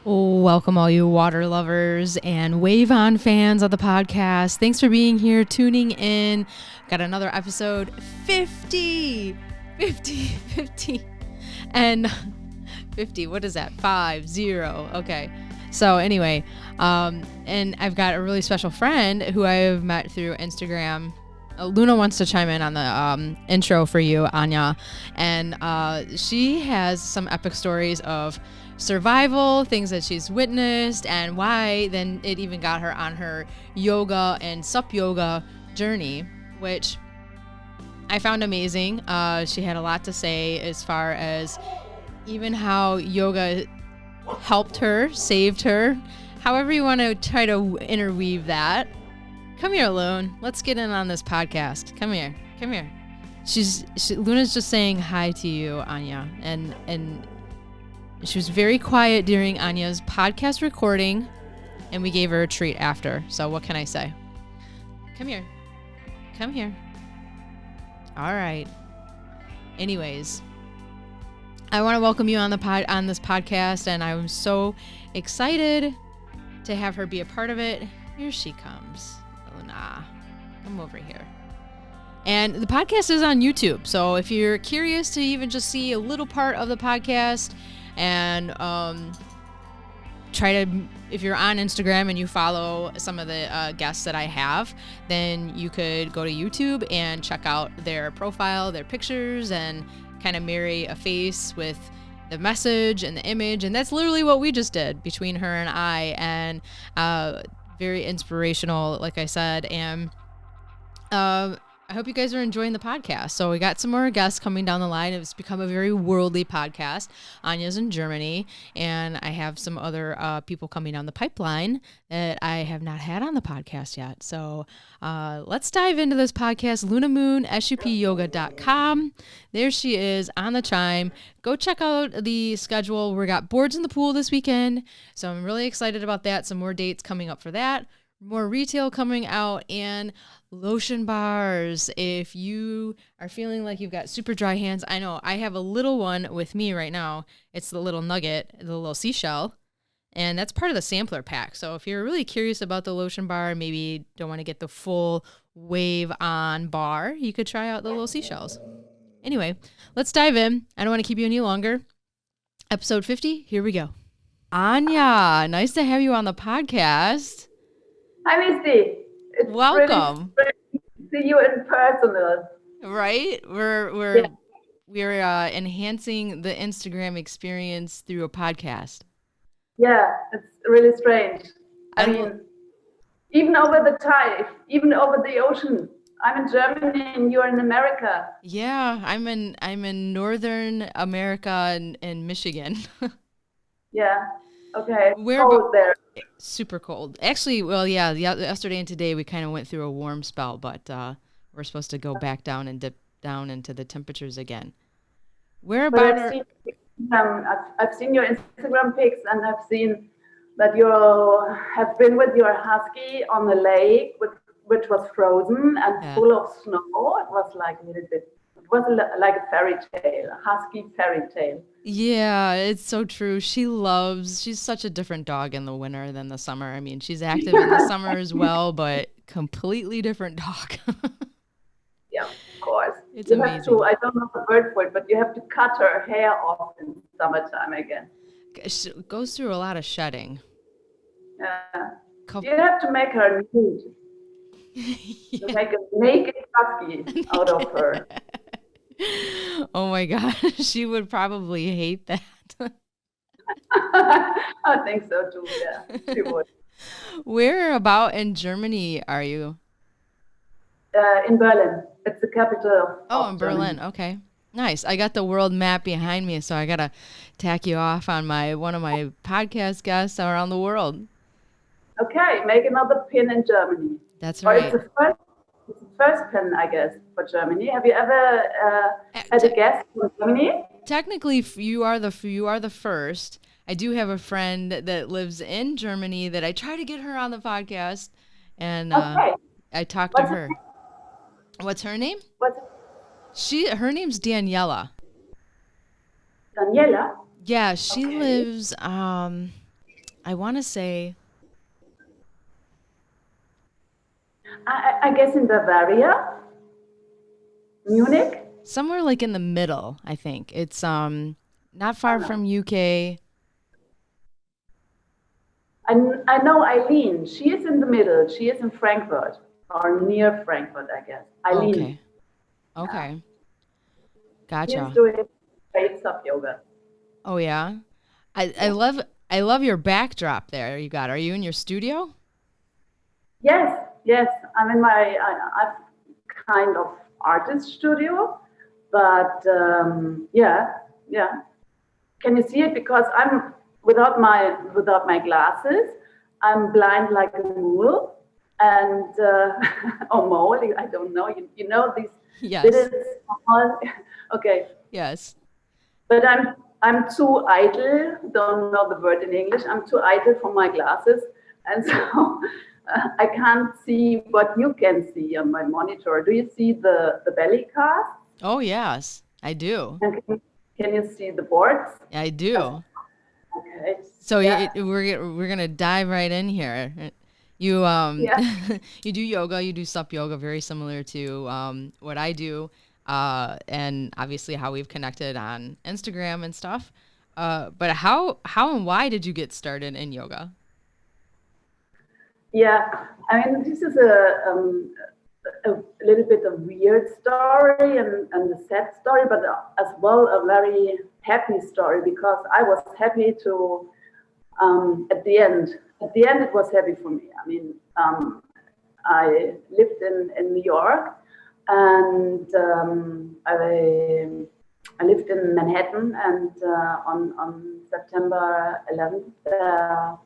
Welcome, all you water lovers and wave on fans of the podcast. Thanks for being here, tuning in. Got another episode 50. And 50, what is that? 50. Okay. So anyway, and I've got a really special friend who I have met through Instagram. Luna wants to chime in on the intro for you, Anja. And she has some epic stories of survival, things that she's witnessed, and why then it even got her on her yoga and SUPyoga journey, which I found amazing. She had a lot to say as far as even how yoga helped her, saved her, however you want to try to interweave that. Come here, Loon. Let's get in on this podcast. Come here. Luna's just saying hi to you, Anja, and she was very quiet during Anja's podcast recording, and we gave her a treat after. So what can I say? Come here. All right. Anyways, I want to welcome you on this podcast, and I'm so excited to have her be a part of it. Here she comes. Luna, come over here. And the podcast is on YouTube, so if you're curious to even just see a little part of the podcast, and if you're on Instagram and you follow some of the guests that I have, then you could go to YouTube and check out their profile, their pictures, and kind of marry a face with the message and the image. And that's literally what we just did between her and I, and very inspirational, like I said. And I hope you guys are enjoying the podcast. So we got some more guests coming down the line. It's become a very worldly podcast. Anja's in Germany, and I have some other people coming down the pipeline that I have not had on the podcast yet. So let's dive into this podcast. Luna Moon, SUPyoga.com. There she is on the chime. Go check out the schedule. We got boards in the pool this weekend, so I'm really excited about that. Some more dates coming up for that. More retail coming out, and lotion bars. If you are feeling like you've got super dry hands, I know I have a little one with me right now. It's the little nugget, the little seashell, and that's part of the sampler pack. So if you're really curious about the lotion bar, maybe don't want to get the full wave on bar, you could try out the little seashells. Anyway, let's dive in. I don't want to keep you any longer. Episode 50, here we go. Anja, nice to have you on the podcast. Hi, Misty. It's welcome. Really to see you in person. Right? We're enhancing the Instagram experience through a podcast. Yeah, it's really strange. I mean, even over the tide, even over the ocean. I'm in Germany and you're in America. Yeah, I'm in Northern America in Michigan. Yeah. Okay. Where cold there. Super cold. Actually, well, yeah, yesterday and today we kind of went through a warm spell, but we're supposed to go back down and dip down into the temperatures again. Where about? I've seen your Instagram pics, and I've seen that you have been with your husky on the lake, which was frozen and full of snow. It was like a little bit. It was like a fairy tale, a husky fairy tale. Yeah, it's so true. She's such a different dog in the winter than the summer. I mean, she's active in the summer as well, but completely different dog. Yeah, of course. It's amazing. I don't know the word for it, but you have to cut her hair off in summertime again. She goes through a lot of shedding. Yeah. You have to make her nude. Yeah. To make a naked husky out of her. Oh my gosh, she would probably hate that. I think so too, yeah, she would. Where about in Germany are you? In Berlin. It's the capital of in Berlin, Germany. Okay. Nice. I got the world map behind me, so I got to tack you off on one of my podcast guests around the world. Okay, make another pin in Germany. That's right. It's the first pin, I guess, for Germany. Have you ever had a guest from Germany? Technically, you are the first. I do have a friend that lives in Germany that I try to get her on the podcast, and I talked to her. What's her name? Her name's Daniela. Daniela? Yeah, she lives I want to say I guess in Bavaria, Munich. somewhere like in the middle, I think. It's not Oh far no. from UK. I know Eileen. She is in the middle. She is in Frankfurt or near Frankfurt, I guess. Eileen. Okay. Yeah. Okay. She is Gotcha. doing great SUP yoga. Oh yeah. I I Yeah. love I love your backdrop there you got. Are you in your studio? Yes, yes. I'm in I've kind of artist studio, but yeah, yeah. Can you see it? Because I'm without my glasses, I'm blind like a mule, and or mole. I don't know. You know these Yes. little small. Okay, Yes. but I'm too idle. Don't know the word in English. I'm too idle for my glasses, and so I can't see what you can see on my monitor. Do you see the belly cast? Oh yes, I do. And can you see the boards? I Uh, do. Okay. So Yeah. we're gonna dive right in here. You Yeah. you do yoga, you do sup yoga, very similar to what I do, and obviously how we've connected on Instagram and stuff. But how and why did you get started in yoga? Yeah. I mean, this is a little bit of weird story and a sad story, but as well a very happy story because I was happy to at the end. At the end, it was happy for me. I mean, I lived in New York, and I lived in Manhattan. And on September 11th,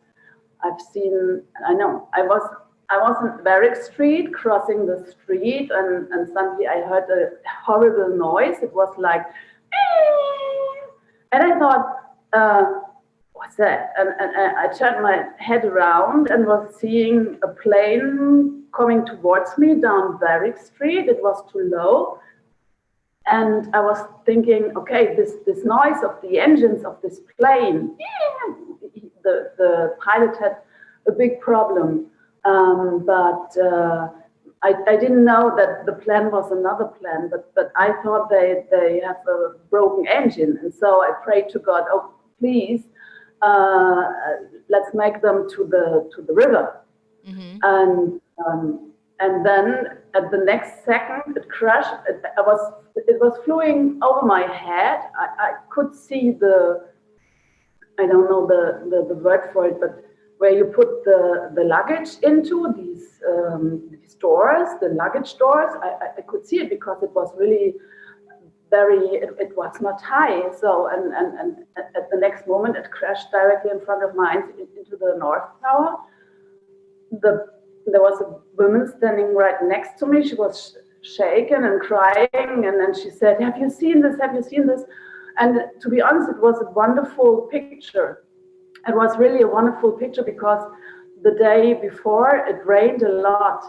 I've seen. I know I was on Varick Street, crossing the street, and suddenly I heard a horrible noise. It was like, and I thought, what's that? And I turned my head around and was seeing a plane coming towards me down Varick Street. It was too low. And I was thinking, okay, this noise of the engines of this plane, the pilot had a big problem. But I didn't know that the plan was another plan, but I thought they have a broken engine. And so I prayed to God, oh, please, let's make them to the river. Mm-hmm. And and then at the next second it crashed. It was flying over my head. I could see the, I don't know the word for it, but where you put the luggage into these doors, the luggage doors. I could see it because it was really it was not high. So and at the next moment it crashed directly in front of mine into the North Tower. There was a woman standing right next to me. She was shaken and crying, and then she said, "Have you seen this? Have you seen this?" And to be honest, it was a wonderful picture. It was really a wonderful picture because the day before it rained a lot,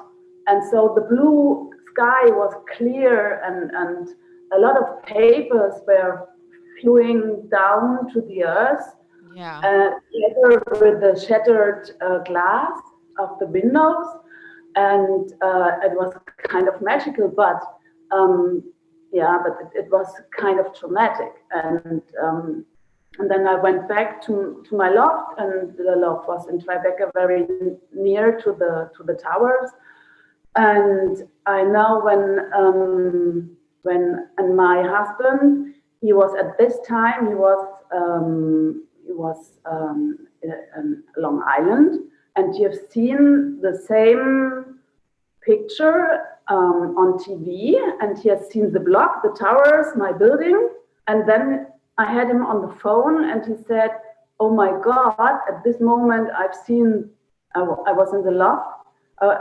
and so the blue sky was clear, and a lot of papers were flying down to the earth, Yeah. together with the shattered glass of the windows, and it was kind of magical, but yeah, but it was kind of traumatic, and then I went back to my loft, and the loft was in Tribeca, very near to the towers, and I know when and my husband, he was at this time he was in Long Island, and you've seen the same picture on TV, and he has seen the block, the towers, my building, and then I had him on the phone, and he said, "Oh my God! At this moment, I've seen. I was in the loft.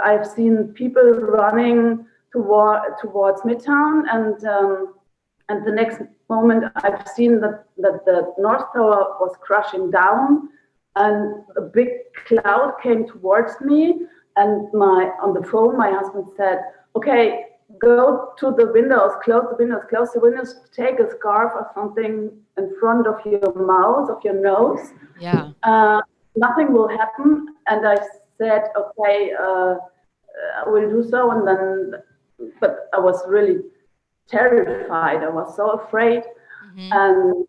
I've seen people running towards Midtown, and the next moment, I've seen that the North Tower was crashing down, and a big cloud came towards me. And on the phone, my husband said, "Okay, go to the windows, close the windows, take a scarf or something in front of your mouth, of your nose." Yeah. nothing will happen. And I said, okay, I will do so. And then, but I was really terrified. I was so afraid. And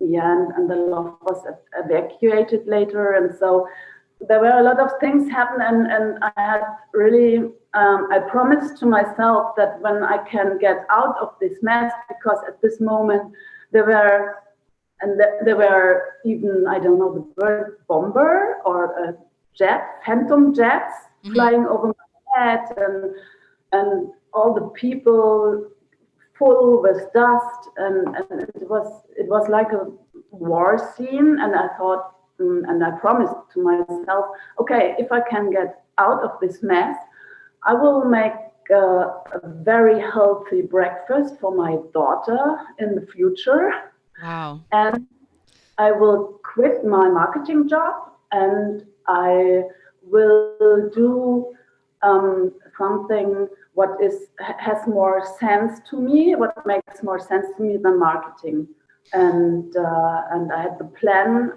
and the loft was evacuated later. And so there were a lot of things happen. And I had really, I promised to myself that when I can get out of this mess, because at this moment there were even, I don't know, the word bomber or phantom jets flying over my head, and all the people full with dust, and it was like a war scene. And I thought, and I promised to myself, okay, if I can get out of this mess, I will make a very healthy breakfast for my daughter in the future. Wow. And I will quit my marketing job, and I will do something what has more sense to me, what makes more sense to me than marketing. And I had the plan.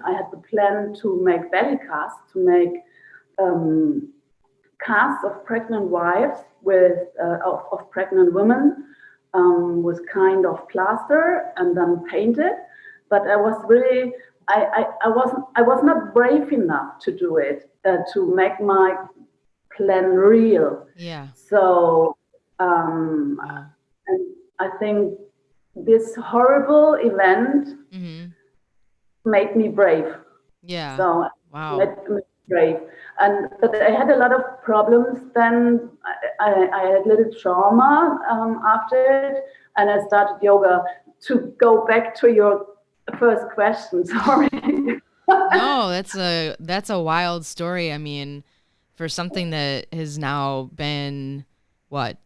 To make belly casts, to make casts of pregnant wives of pregnant women with kind of plaster and then painted. But I was really, I was not brave enough to do it, to make my plan real. Yeah. So, and I think this horrible event made me brave. Yeah. So wow. Made me brave. But I had a lot of problems then. I had little trauma after it, and I started yoga. To go back to your first question, sorry. No, that's a wild story. I mean, for something that has now been what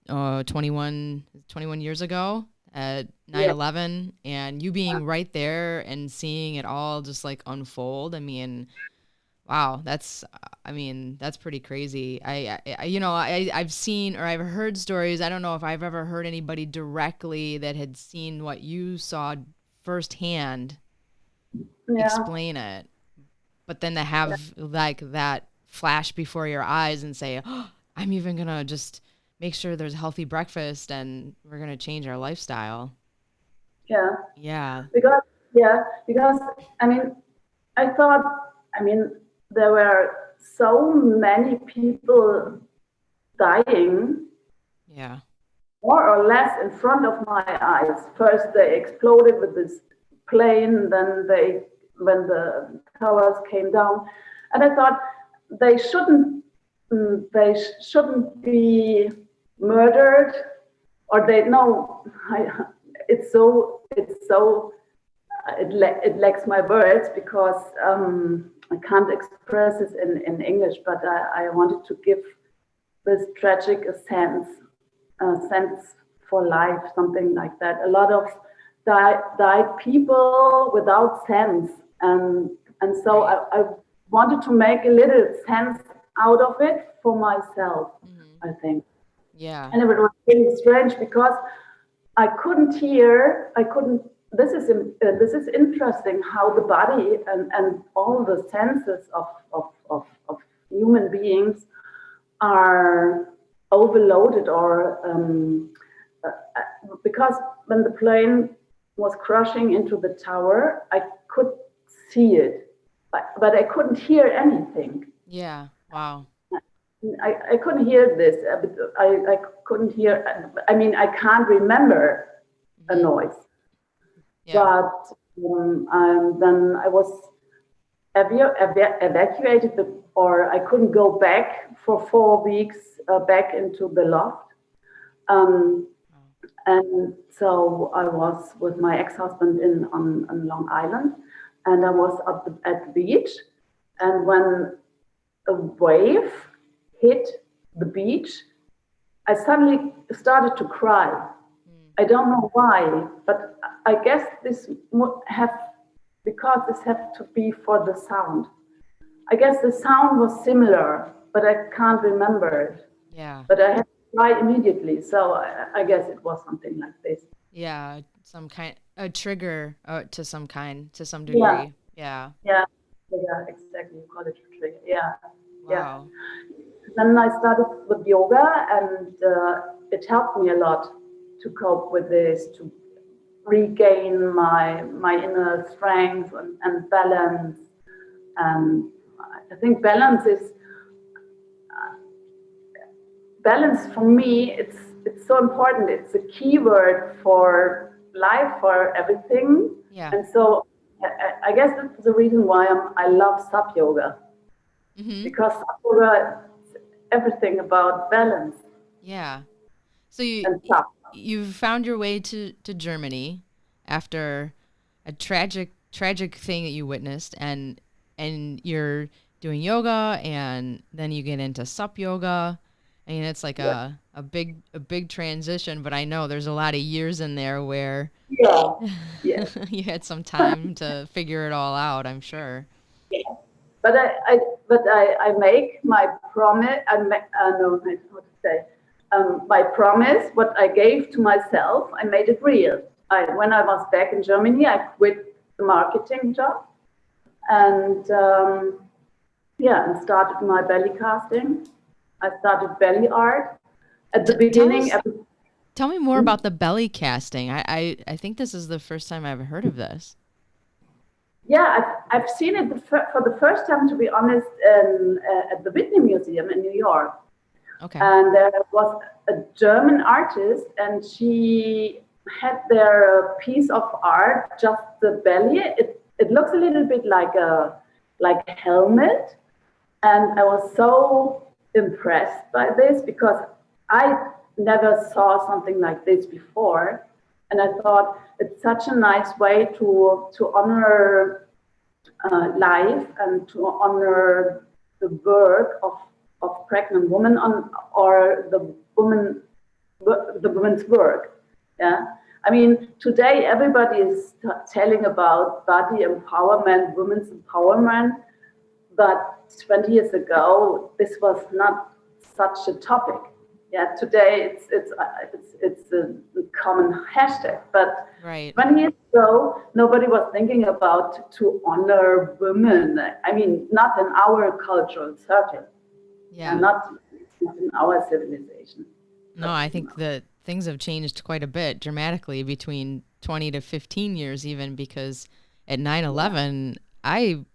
21 years ago at 9/11, and you being right there and seeing it all just like unfold. I mean, wow, that's pretty crazy. I've seen, or I've heard stories. I don't know if I've ever heard anybody directly that had seen what you saw firsthand explain it. But then to have like that flash before your eyes and say, oh, I'm even going to just make sure there's a healthy breakfast and we're going to change our lifestyle. Yeah. Yeah. Because I mean, I thought, there were so many people dying. Yeah. More or less in front of my eyes. First they exploded with this plane, then when the towers came down, and I thought they shouldn't be murdered, or it lacks my words, because I can't express it in English, but I wanted to give this tragic a sense for life, something like that. A lot of died people without sense, and so I wanted to make a little sense out of it for myself. I think. Yeah. And it was really strange because I couldn't hear. This is interesting how the body and all the senses of human beings are overloaded, or because when the plane was crashing into the tower, I could see it, but I couldn't hear anything. Yeah. Wow. I couldn't hear this. I couldn't hear. I mean, I can't remember a noise. Yeah. But then I was evacuated, or I couldn't go back for 4 weeks back into the loft. And so I was with my ex-husband on Long Island, and I was at the beach. And when a wave hit the beach, I suddenly started to cry. I don't know why, but I guess this because this had to be for the sound. I guess the sound was similar, but I can't remember it. Yeah. But I had to cry immediately, so I guess it was something like this. Yeah, a trigger to some degree. Yeah. Yeah, yeah, exactly. College retreat. Yeah, yeah. Wow. Then I started with yoga, and it helped me a lot to cope with this, to regain my inner strength and balance. And I think balance for me. It's so important. It's a keyword for life, for everything. Yeah. And so I guess that's the reason why I love SUP yoga, Mm-hmm. because SUP yoga is everything about balance Yeah. So you and SUP. you found your way to Germany after a tragic thing that you witnessed, and you're doing yoga, and then you get into sup yoga. I mean, it's like Yeah, a big transition, but I know there's a lot of years in there where yeah, yeah. you had some time to figure it all out, I'm sure. Yeah. But I make my promise. No, how to say? My promise, what I gave to myself, I made it real. When I was back in Germany, I quit the marketing job, and yeah, and started my belly casting. I started belly art. At the Tell beginning, us, tell me more about the belly casting. I think this is the first time I've heard of this. yeah, I've seen it for the first time, to be honest, at the Whitney Museum in New York. Okay. And there was a German artist, and she had their piece of art, just the belly. It looks a little bit like a helmet, and I was so impressed by this because I never saw something like this before, and I thought it's such a nice way to honor life and to honor the work of pregnant women or the woman's work. Yeah, I mean today everybody is telling about body empowerment, women's empowerment, but 20 years ago this was not such a topic. Yeah, today it's a common hashtag, but Right. 20 years ago, nobody was thinking about to honor women. I mean, not in our cultural circle, and Yeah. not in our civilization. No, But I think that things have changed quite a bit dramatically between 20 to 15 years, even because at 9/11, I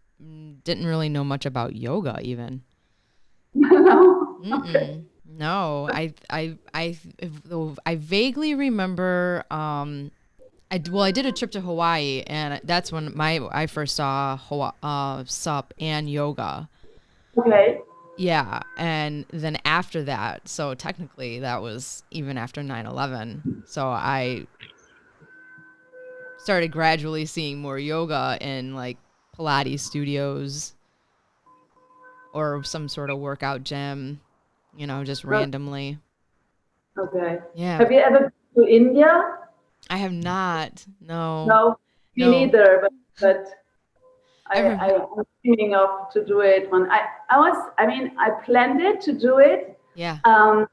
didn't really know much about yoga, even. no, okay, Mm-mm. No, I vaguely remember. I did a trip to Hawaii, and that's when I first saw sup and yoga. okay, Yeah, and then after that, so technically that was even after 9/11. So I started gradually seeing more yoga in like Pilates studios or some sort of workout gym, just randomly. okay. Yeah, Have you ever been to India? I have not. No, No, me no. neither. But Ever? I'm thinking of to do it when I mean, I planned it to do it Yeah, um,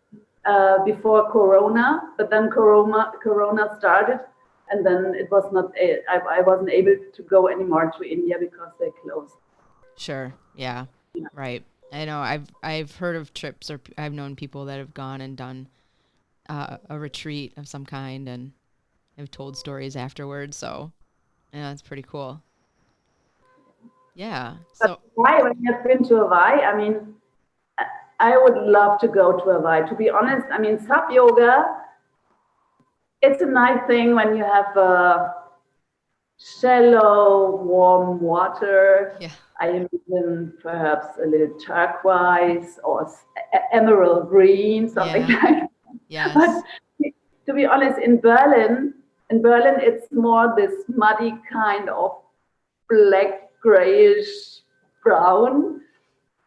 before Corona, but then Corona started, and then it was not. I wasn't able to go anymore to India because they closed. sure. Yeah, Yeah. right. I know. I've heard of trips, or I've known people that have gone and done a retreat of some kind, and have told stories afterwards. So yeah, it's pretty cool. Yeah. But So why, when you've been to Hawaii, I mean, I would love to go to Hawaii. To be honest, I mean, SUP yoga, it's a nice thing when you have shallow, warm water. yeah. I imagine perhaps a little turquoise or emerald green, something Yeah. like that. But Yes. to be honest, in Berlin, it's more this muddy kind of black, grayish brown.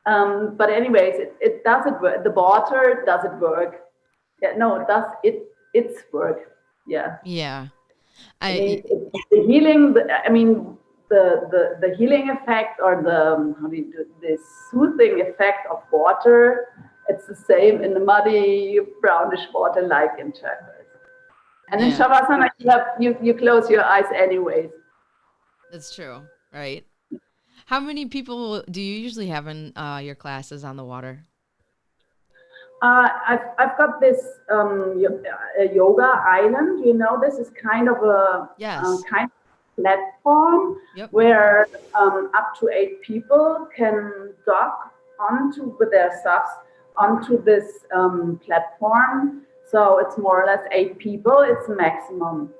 But anyways, it doesn't work. The water doesn't work. Yeah, no, it does. It's work. Yeah. Yeah. I I mean, the healing. I mean, the healing effect or the how do you do this soothing effect of water. It's the same in the muddy brownish water like in turquoise. And in yeah. shavasana, you close your eyes anyways. That's true. Right. How many people do you usually have in your classes on the water? I've got this a yoga island. This is kind of a Yes. kind of platform Yep. where up to 8 people can dock onto with their subs onto this platform. So it's more or less 8 people. It's maximum.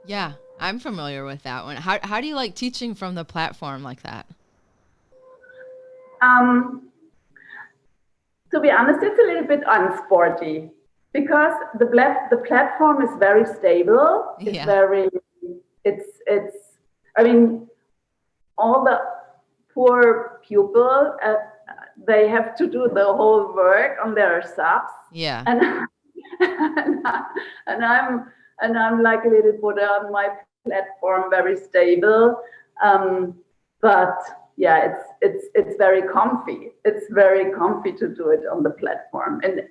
Yeah, I'm familiar with that one. How do you like teaching from the platform like that? Um, to be honest, it's a little bit unsporty because the platform is very stable. It's Yeah. very it's I mean all the poor pupil they have to do the whole work on their subs Yeah. and and I'm like a little Buddha on my platform, very stable. But yeah, it's very comfy. It's very comfy to do it on the platform, and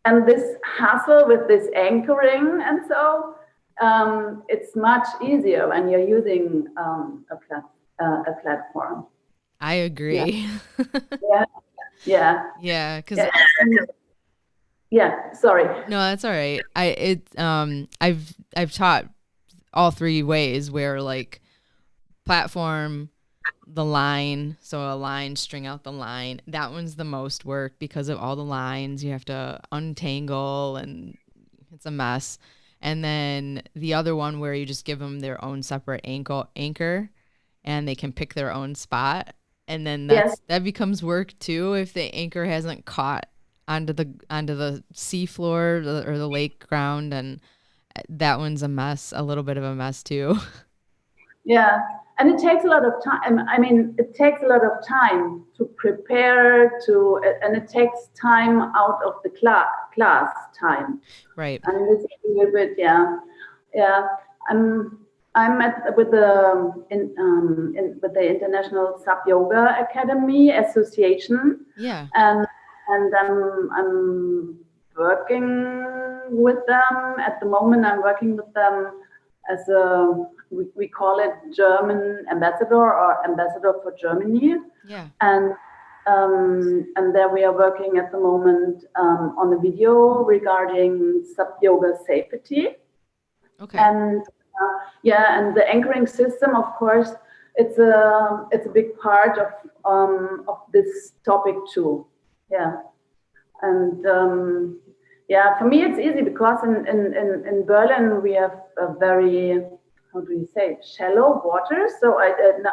and this hassle with this anchoring and so it's much easier when you're using a platform. I Yeah, agree. yeah, yeah, Yeah, because yeah. Yeah. Sorry. no, that's all right. I've taught all three ways where like platform, the line, so a line, string out the line. That one's the most work because of all the lines you have to untangle and it's a mess. And then the other one where you just give them their own separate anchor and they can pick their own spot. And then Yes. that becomes work too if the anchor hasn't caught onto the sea floor or the lake ground, and that one's a mess, a little bit of a mess too. Yeah. And it takes a lot of time. I mean, it takes a lot of time to prepare and it takes time out of the class time. Right. And it's a little bit, yeah, yeah. I'm I'm with the International SUPyoga Academy Association, Yeah. and I'm working with them at the moment. I'm working with them as we call it German ambassador or ambassador for Germany, Yeah. and there we are working at the moment on a video regarding SUPyoga safety. Okay. And yeah, and the anchoring system, of course, it's a big part of this topic too. Yeah, and yeah, for me it's easy because in Berlin we have a very, how do you say, shallow water, so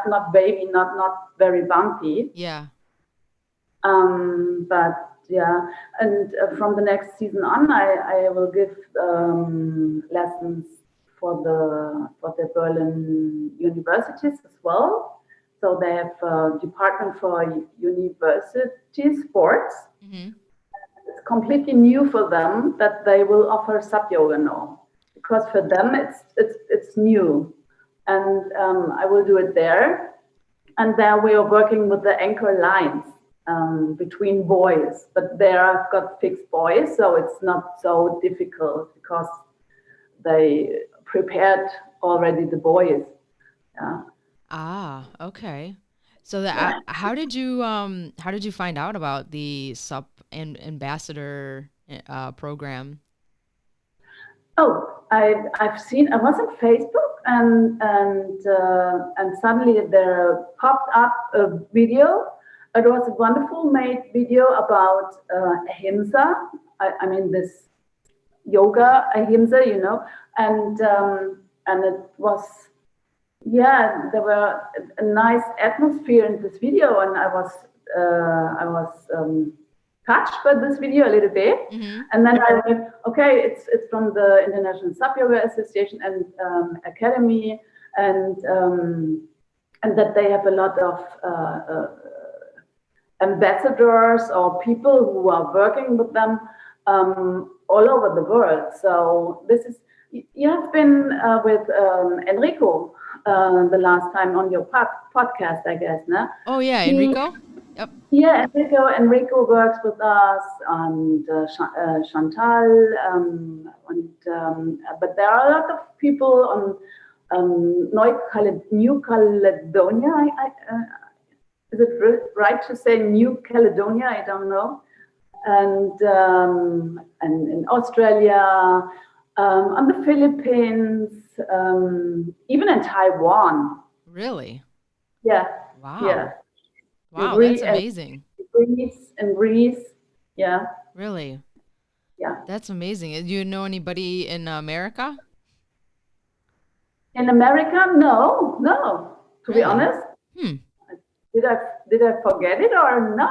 not wavy, not very bumpy. Yeah. But yeah, and from the next season on, I will give lessons for the Berlin universities as well. So they have a department for university sports. Mm-hmm. It's completely new for them that they will offer SUPyoga now, because for them it's new, and I will do it there. And there we are working with the anchor lines between buoys, but there I've got fixed buoys, so it's not so difficult because they prepared already the buoys. Yeah. Ah, okay. So Yeah. how did you find out about the SUP and ambassador program? Oh, I've seen. I was on Facebook, and suddenly there popped up a video. It was a wonderful made video about ahimsa. I mean this yoga ahimsa, and it was, yeah, there were a nice atmosphere in this video, and I was touched by this video a little bit. Mm-hmm. And then I went, okay, it's from the International SUPyoga Association and Academy, and that they have a lot of ambassadors or people who are working with them all over the world. So this is, you have been with Enrico the last time on your podcast, I guess, no? Oh yeah, Enrico? Yep. Yeah, Enrico works with us, and Chantal, but there are a lot of people New Caledonia. Is it right to say New Caledonia? I don't know. And in Australia, on the Philippines, even in Taiwan. Really? Yeah. Wow. Yeah. Wow, that's amazing. In Greece. Yeah. Really? Yeah. That's amazing. Do you know anybody in America? In America, no. To be honest, did I forget it or no?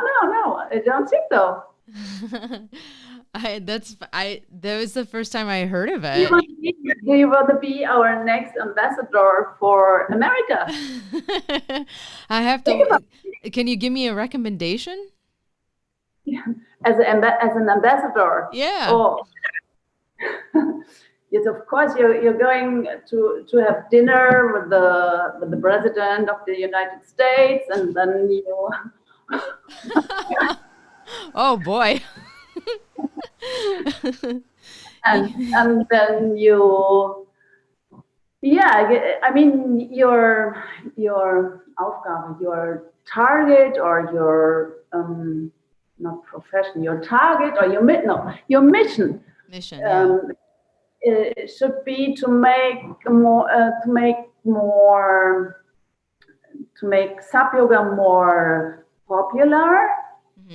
I don't think so. That was the first time I heard of Do it. you want to be our next ambassador for America? I have to. Can you give me a recommendation? Yeah. As an ambassador. Yeah. Oh. Yes, of course. You're going to have dinner with the president of the United States, and then you. Oh boy. and then you. Yeah, I mean your Aufgabe, your target, or your not profession, your target or your mission. Mission. Yeah. It should be to make SUP yoga more popular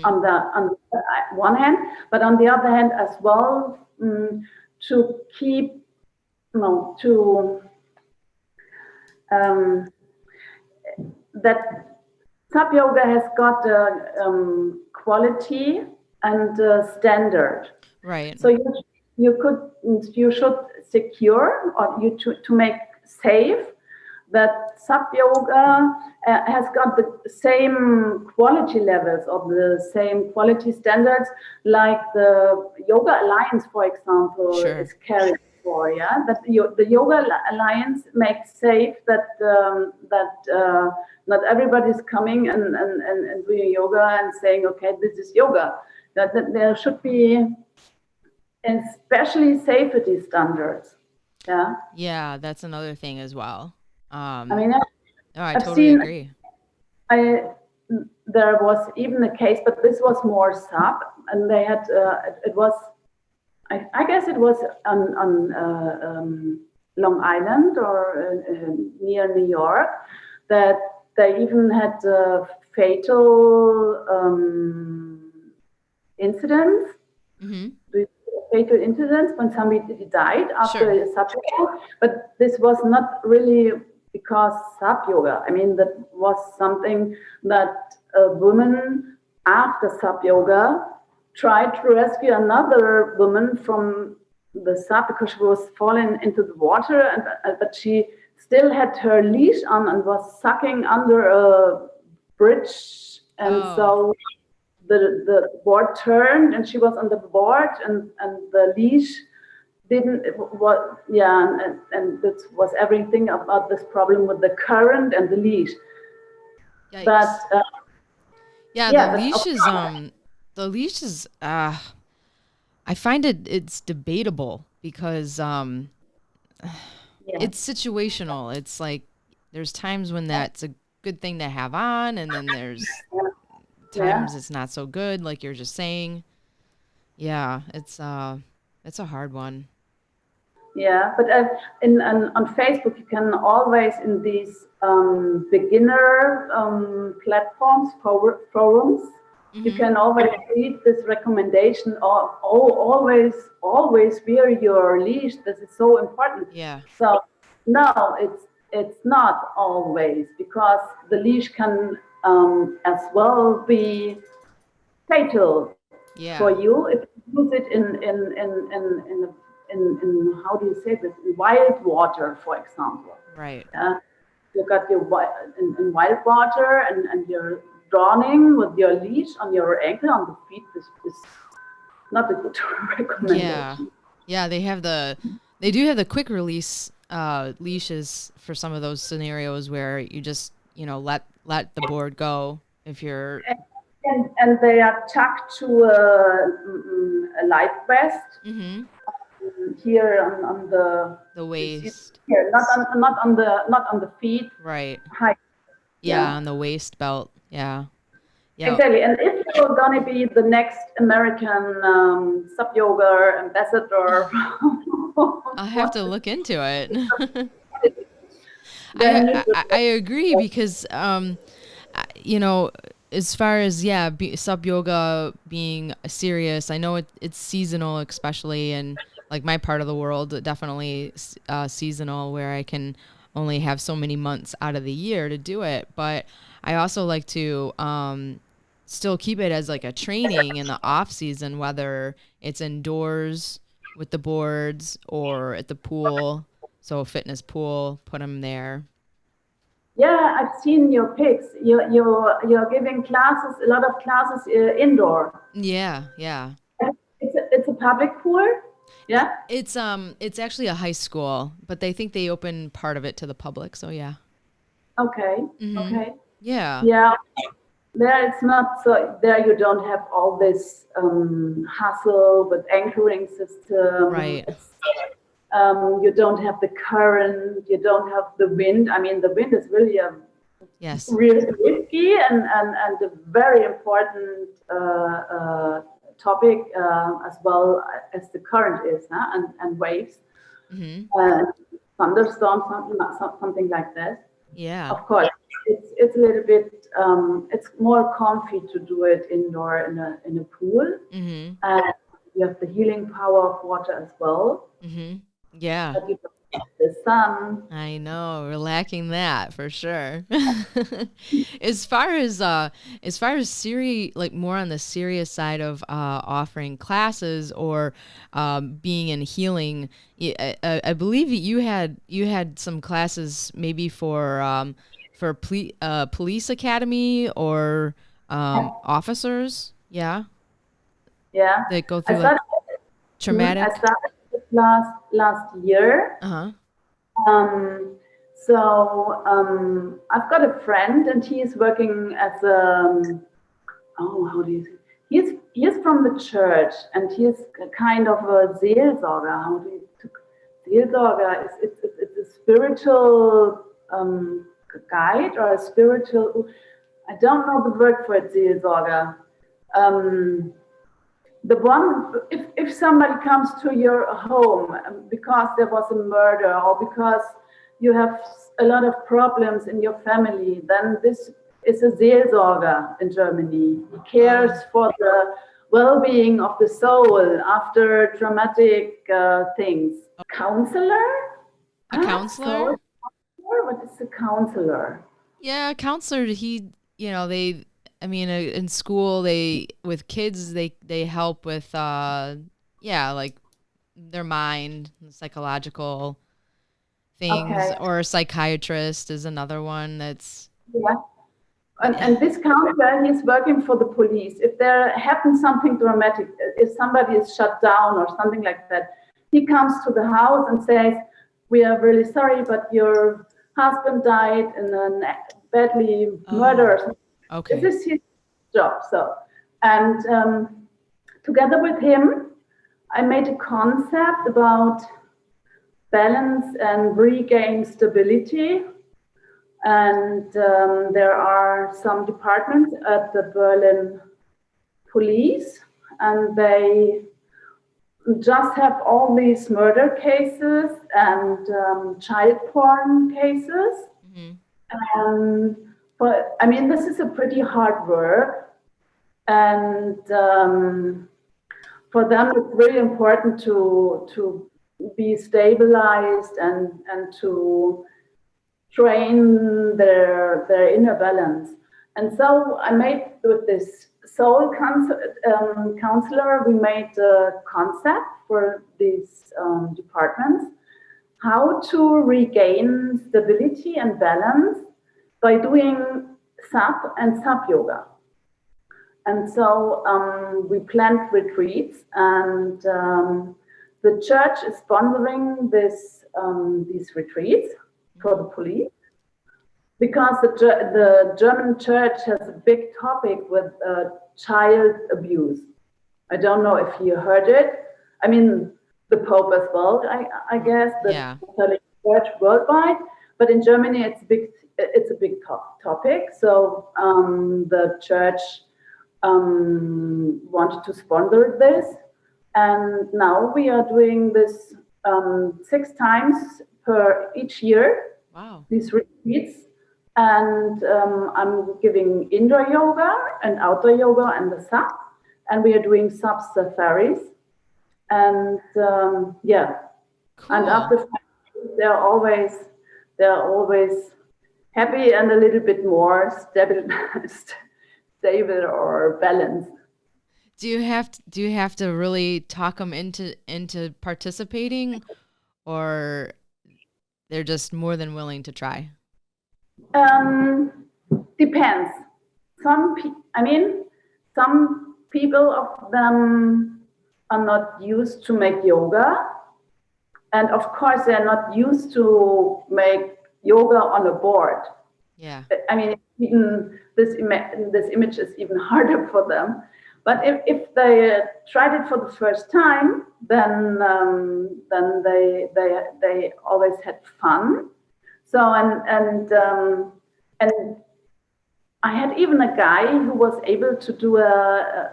on the one hand, but on the other hand as well to keep that SUP yoga has got a quality and a standard. Right. So you should secure or to make safe that SUP yoga has got the same quality levels or the same quality standards like the Yoga Alliance, for example, is carried for. Yeah, that the Yoga Alliance makes safe that not everybody's coming and doing yoga and saying, okay, this is yoga. That there should be especially safety standards. Yeah. Yeah, that's another thing as well. I mean, I totally agree. There was even a case, but this was more SUP, and they had it was, I guess it was on Long Island or near New York, that they even had fatal incidents. Fatal incidents when somebody died after a SUP yoga, but this was not really because SUP yoga. I mean, that was something that a woman after SUP yoga tried to rescue another woman from the SUP because she was falling into the water, but she still had her leash on and was sucking under a bridge, and so the board turned and she was on the board, and the leash didn't and this was everything about this problem with the current and the leash. Yikes. But the leash is I find it's debatable because it's situational. It's like there's times when that's a good thing to have on, and then there's times it's not so good, like you're just saying. Yeah, it's a hard one. Yeah, but on Facebook you can always, in these beginner platforms, forums, you can always read this recommendation of always wear your leash. This is so important. Yeah. So no, it's not always, because the leash can as well be fatal for you if you use it in how do you say this, in wild water, for example. Right. You got your in wild water and you're drowning with your leash on your ankle, on the feet. This is not a good recommendation. Yeah, they do have the quick release leashes for some of those scenarios where you just let the board go if you're and they are tucked to a life vest. here on The waist. Here, not on the feet. Right. High. Yeah, on the waist belt. Yeah. Yeah. Exactly. And if you're going to be the next American SUPyoga ambassador, I'll have to look into it. then I agree because you know, as far as SUP yoga being serious, I know it's seasonal, especially in like my part of the world. Definitely seasonal, where I can only have so many months out of the year to do it. But I also like to still keep it as like a training in the off season, whether it's indoors with the boards or at the pool. So a fitness pool, put them there. yeah, I've seen your pics. You're giving classes, a lot of classes indoor. Yeah, yeah. It's a public pool. Yeah. It's actually a high school, but they think they open part of it to the public. So yeah. Okay. Mm-hmm. Okay. Yeah. Yeah. There it's not so. There you don't have all this hassle with anchoring system. Right. You don't have the current. You don't have the wind. I mean, the wind is really really risky and a very important topic as well as the current is, and waves, thunderstorms, something like that. Yeah. Of course, it's a little bit. It's more comfy to do it indoor in a pool, and you have the healing power of water as well. Yeah. But you don't have the sun. I know, we're lacking that for sure. As far as serious, like more on the serious side of offering classes or being in healing, I believe you had some classes maybe for police academy or officers. Yeah. Yeah. That go through like traumatic. I started it last year. I've got a friend, and he is working as a how do you say? He's from the church, and he's a kind of a Seelsorger. How do you Seelsorger is it's a spiritual guide or a spiritual. I don't know the word for it, Seelsorger. The one, if somebody comes to your home because there was a murder or because you have a lot of problems in your family, then this is a Seelsorger in Germany. He cares for the well-being of the soul after traumatic things. Counselor? A counselor? What is a counselor? Yeah, a counselor. In school, with kids, they help with, like their mind, psychological things, Okay. or a psychiatrist is another one that's. Yeah. And this counselor, he's working for the police. If there happens something dramatic, if somebody is shut down or something like that, he comes to the house and says, "We are really sorry, but your husband died in a badly murder." Okay. This is his job. So, and together with him, I made a concept about balance and regain stability. And there are some departments at the Berlin police, and they just have all these murder cases and child porn cases. But I mean, this is a pretty hard work, and for them, it's really important to be stabilized and to train their inner balance. And so I made with this soul counselor, we made a concept for these departments, how to regain stability and balance by doing SUP and SUPyoga. And so we planned retreats, and the church is sponsoring these retreats for the police, because the German church has a big topic with child abuse. I don't know if you heard it. I mean, the Pope as well, I guess, the Yeah. Catholic Church worldwide. But in Germany, it's a big topic. So the church wanted to sponsor this, and now we are doing this 6 times per each year. Wow. These retreats, and I'm giving indoor yoga and outdoor yoga and the SUP, and we are doing SUP safaris. And yeah, Cool. and after 5 years, they're always happy and a little bit more stable or balanced. Do you have to really talk them into participating, or they're just more than willing to try? Depends. Some people of them are not used to make yoga, and of course they're not used to make yoga on a board. Yeah. I mean, even this image is even harder for them. But if they tried it for the first time, then they always had fun. So and I had even a guy who was able to do a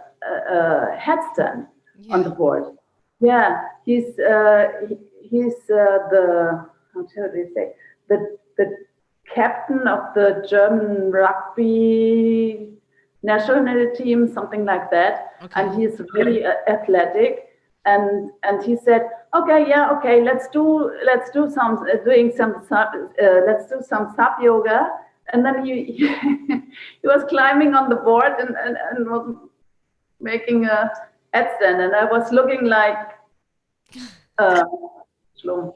headstand on the board. Yeah, he's the how shall we say, the captain of the German rugby national team, something like that. Okay. And he's very athletic. And he said, okay, let's do some SUP yoga. And then he was climbing on the board and was making a headstand, and I was looking like Schlum.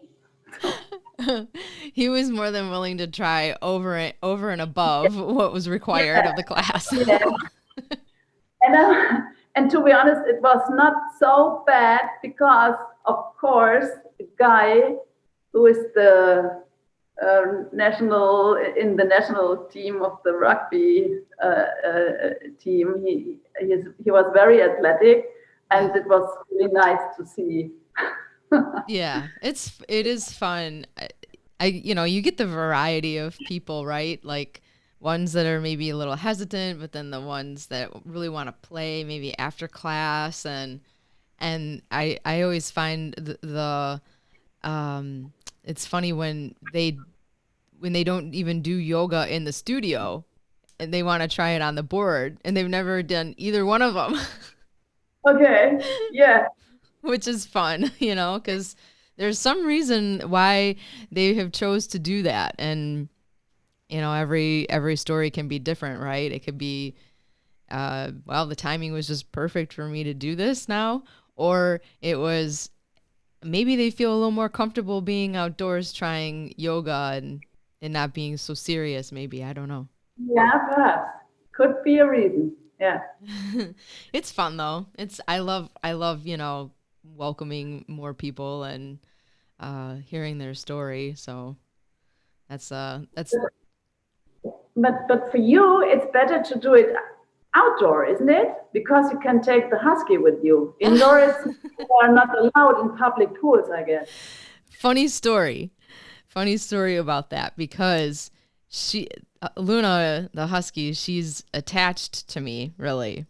He was more than willing to try over and above what was required of the class. Yeah. And to be honest, it was not so bad because, of course, the guy who is the national team of the rugby team, he was very athletic, and it was really nice to see. Yeah, it is fun. You get the variety of people, right? Like ones that are maybe a little hesitant, but then the ones that really want to play maybe after class, and I always find it's funny when they don't even do yoga in the studio and they want to try it on the board and they've never done either one of them. Okay. Yeah. Which is fun, because there's some reason why they have chose to do that. And, every story can be different, right? It could be, the timing was just perfect for me to do this now. Or it was, maybe they feel a little more comfortable being outdoors trying yoga and not being so serious, maybe. I don't know. Yeah, perhaps. Could be a reason. Yeah. It's fun though. I love, welcoming more people and hearing their story. So that's But for you, it's better to do it outdoor, isn't it? Because you can take the husky with you. Indoors, you are not allowed in public pools, I guess. Funny story about that, because Luna, the husky, she's attached to me, really.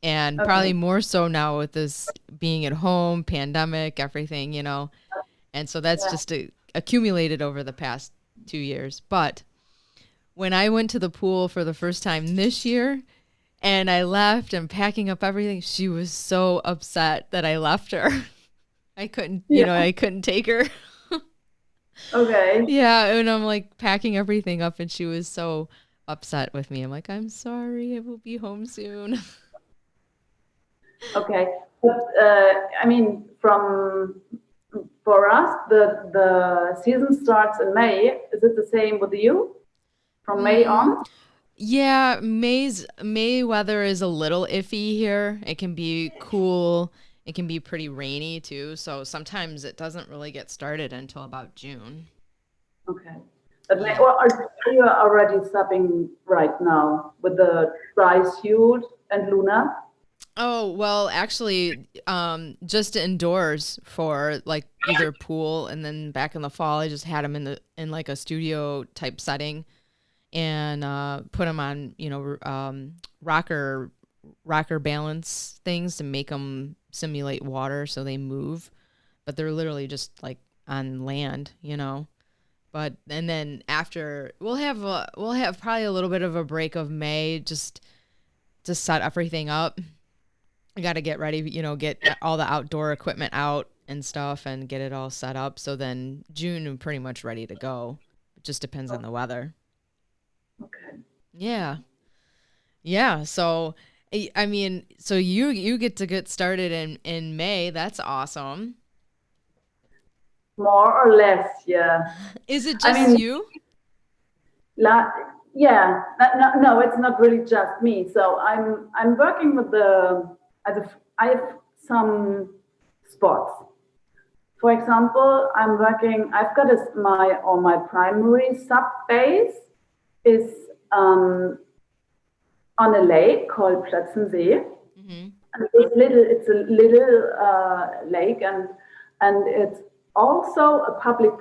And probably more so now with this being at home, pandemic, everything, And so that's just accumulated over the past 2 years. But when I went to the pool for the first time this year and I left and packing up everything, she was so upset that I left her. I couldn't, I couldn't take her. Okay. Yeah, and I'm like packing everything up and she was so upset with me. I'm like, I'm sorry, I will be home soon. Okay. But I mean, for us, the season starts in May. Is it the same with you? From May on? Yeah, May weather is a little iffy here. It can be cool. It can be pretty rainy too. So sometimes it doesn't really get started until about June. Okay. But are you already supping right now with the dry suit and Luna? Oh, well, actually, just indoors for like either pool, and then back in the fall, I just had them in like a studio type setting, and put them on, rocker balance things to make them simulate water so they move, but they're literally just like on land. But and then after we'll have probably a little bit of a break of May just to set everything up. I got to get ready, get all the outdoor equipment out and stuff and get it all set up. So then June, I'm pretty much ready to go. It just depends on the weather. Okay. Yeah. Yeah. So, I mean, so you get to get started in May. That's awesome. More or less, yeah. Is it I just mean, you? la yeah, no, it's not really just me. So I'm working with I have some spots. For example, I've got my primary sub base is um, on a lake called Plötzensee. Mm-hmm. And it's a little lake, and it's also a public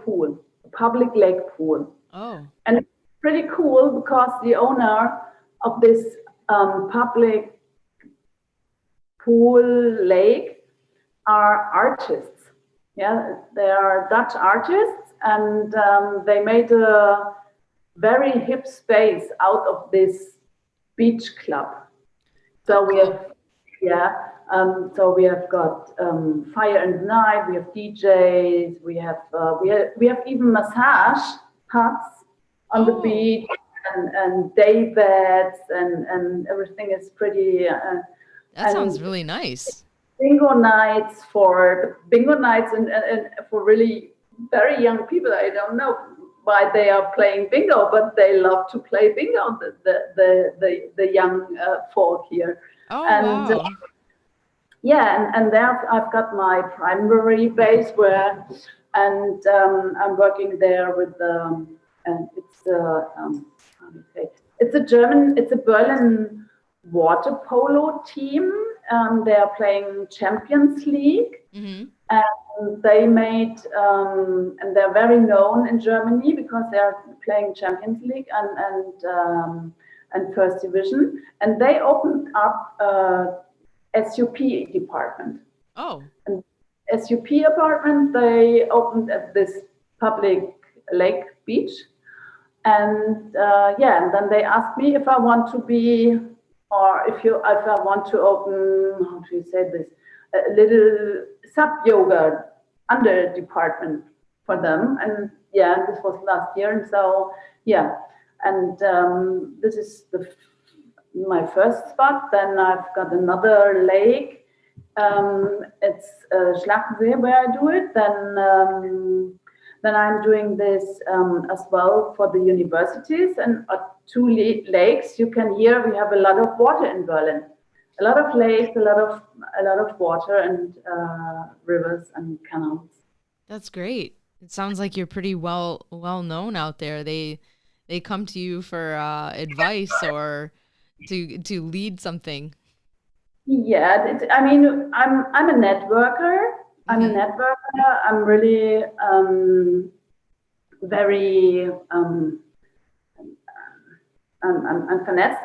lake pool. Oh. And it's pretty cool because the owner of this public pool lake are artists. Yeah, they are Dutch artists, and they made a very hip space out of this beach club. Oh, So we cool. have, yeah, so we have got fire and night. We have DJs. We have even massage huts on the Oh, beach, and day beds, and everything is pretty. that sounds And really nice. bingo nights, and for really very young people. I don't know why they are playing bingo, but they love to play bingo. The young folk here, Oh, and wow. yeah, and there I've got my primary base where, and I'm working there with and how do you say? It's a Berlin water polo team. They are playing Champions League, Mm-hmm. and they made and they're very known in Germany because they're playing Champions League and First Division, and they opened up SUP department. Oh, And SUP apartment they opened at this public lake beach, and yeah, and then they asked me if I want to be, or if I want to open, how do you say this, a little sub yoga under department for them. And yeah, this was last year, and so yeah, and this is my first spot. Then I've got another lake. It's Schlachensee where I do it. Then I'm doing this as well for the universities and two lakes. You can hear we have a lot of water in Berlin, a lot of lakes, a lot of water and rivers and canals. that's great. It sounds like you're pretty well known out there. They come to you for advice or to lead something. Yeah, I mean, I'm a networker. I'm a Mm-hmm. networker. I'm really very I'm finesse.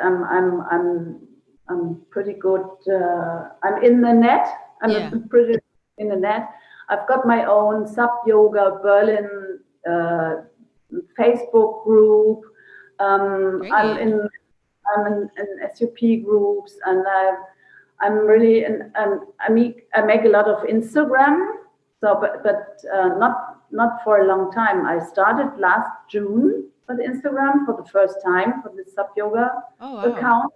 I'm pretty good. I'm in the net. Yeah. Pretty in the net. I've got my own SUPyoga Berlin Facebook group. I'm Great. in in SUP groups, and I'm really I make a lot of Instagram. So, but not for a long time. I started last June with Instagram for the first time for the SUPyoga Oh, wow. account.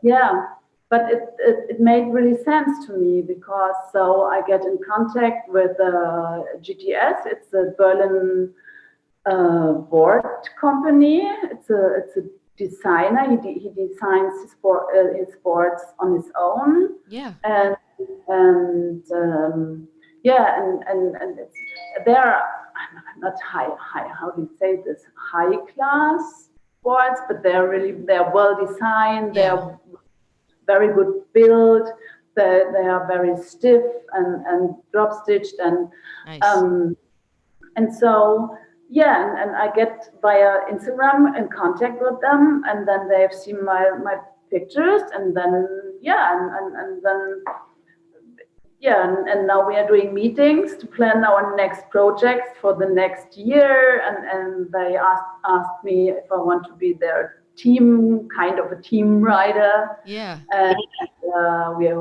Yeah, but it made really sense to me because so I get in contact with GTS. It's a Berlin board company. It's a designer. He designs his boards on his own, Yeah. and yeah, and it's they're not high. How do you say this? High class boards, but they're well designed. Yeah. They're very good build. they are very stiff and drop stitched Nice. and so and I get via Instagram in contact with them, and then they've seen my pictures, and then and then and now we are doing meetings to plan our next projects for the next year, and they asked me if I want to be their team, kind of a Teamrider. Yeah. And we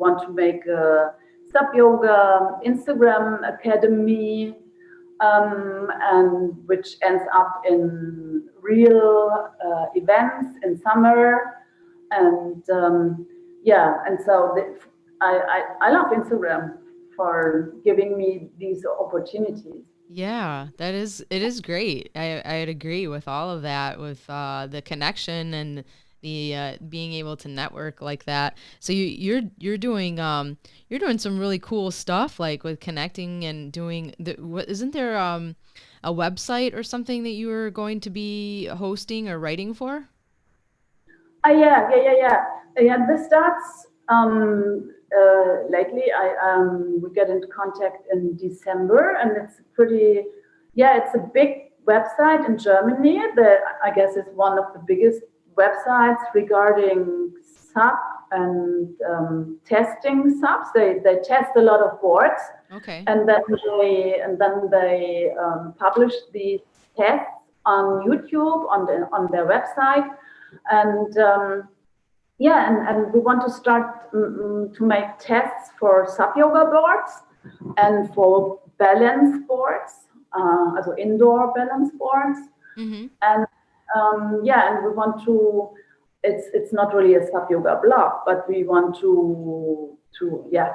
want to make a SUPyoga Instagram academy, and which ends up in real events in summer, and and so I love Instagram for giving me these opportunities. Yeah, it is great. I'd agree with all of that, with the connection and the being able to network like that. So you're doing some really cool stuff, like with connecting and doing isn't there a website or something that you were going to be hosting or writing for? Yeah. This starts lately. We get into contact in December, and it's it's a big website in Germany that I guess is one of the biggest websites regarding SUP and testing SUPs. They test a lot of boards, Okay. and then they publish these tests on YouTube on their website, and and we want to start to make tests for SUPyoga boards and for balance boards, also indoor balance boards, and and we want to. It's not really a SUPyoga blog, but we want to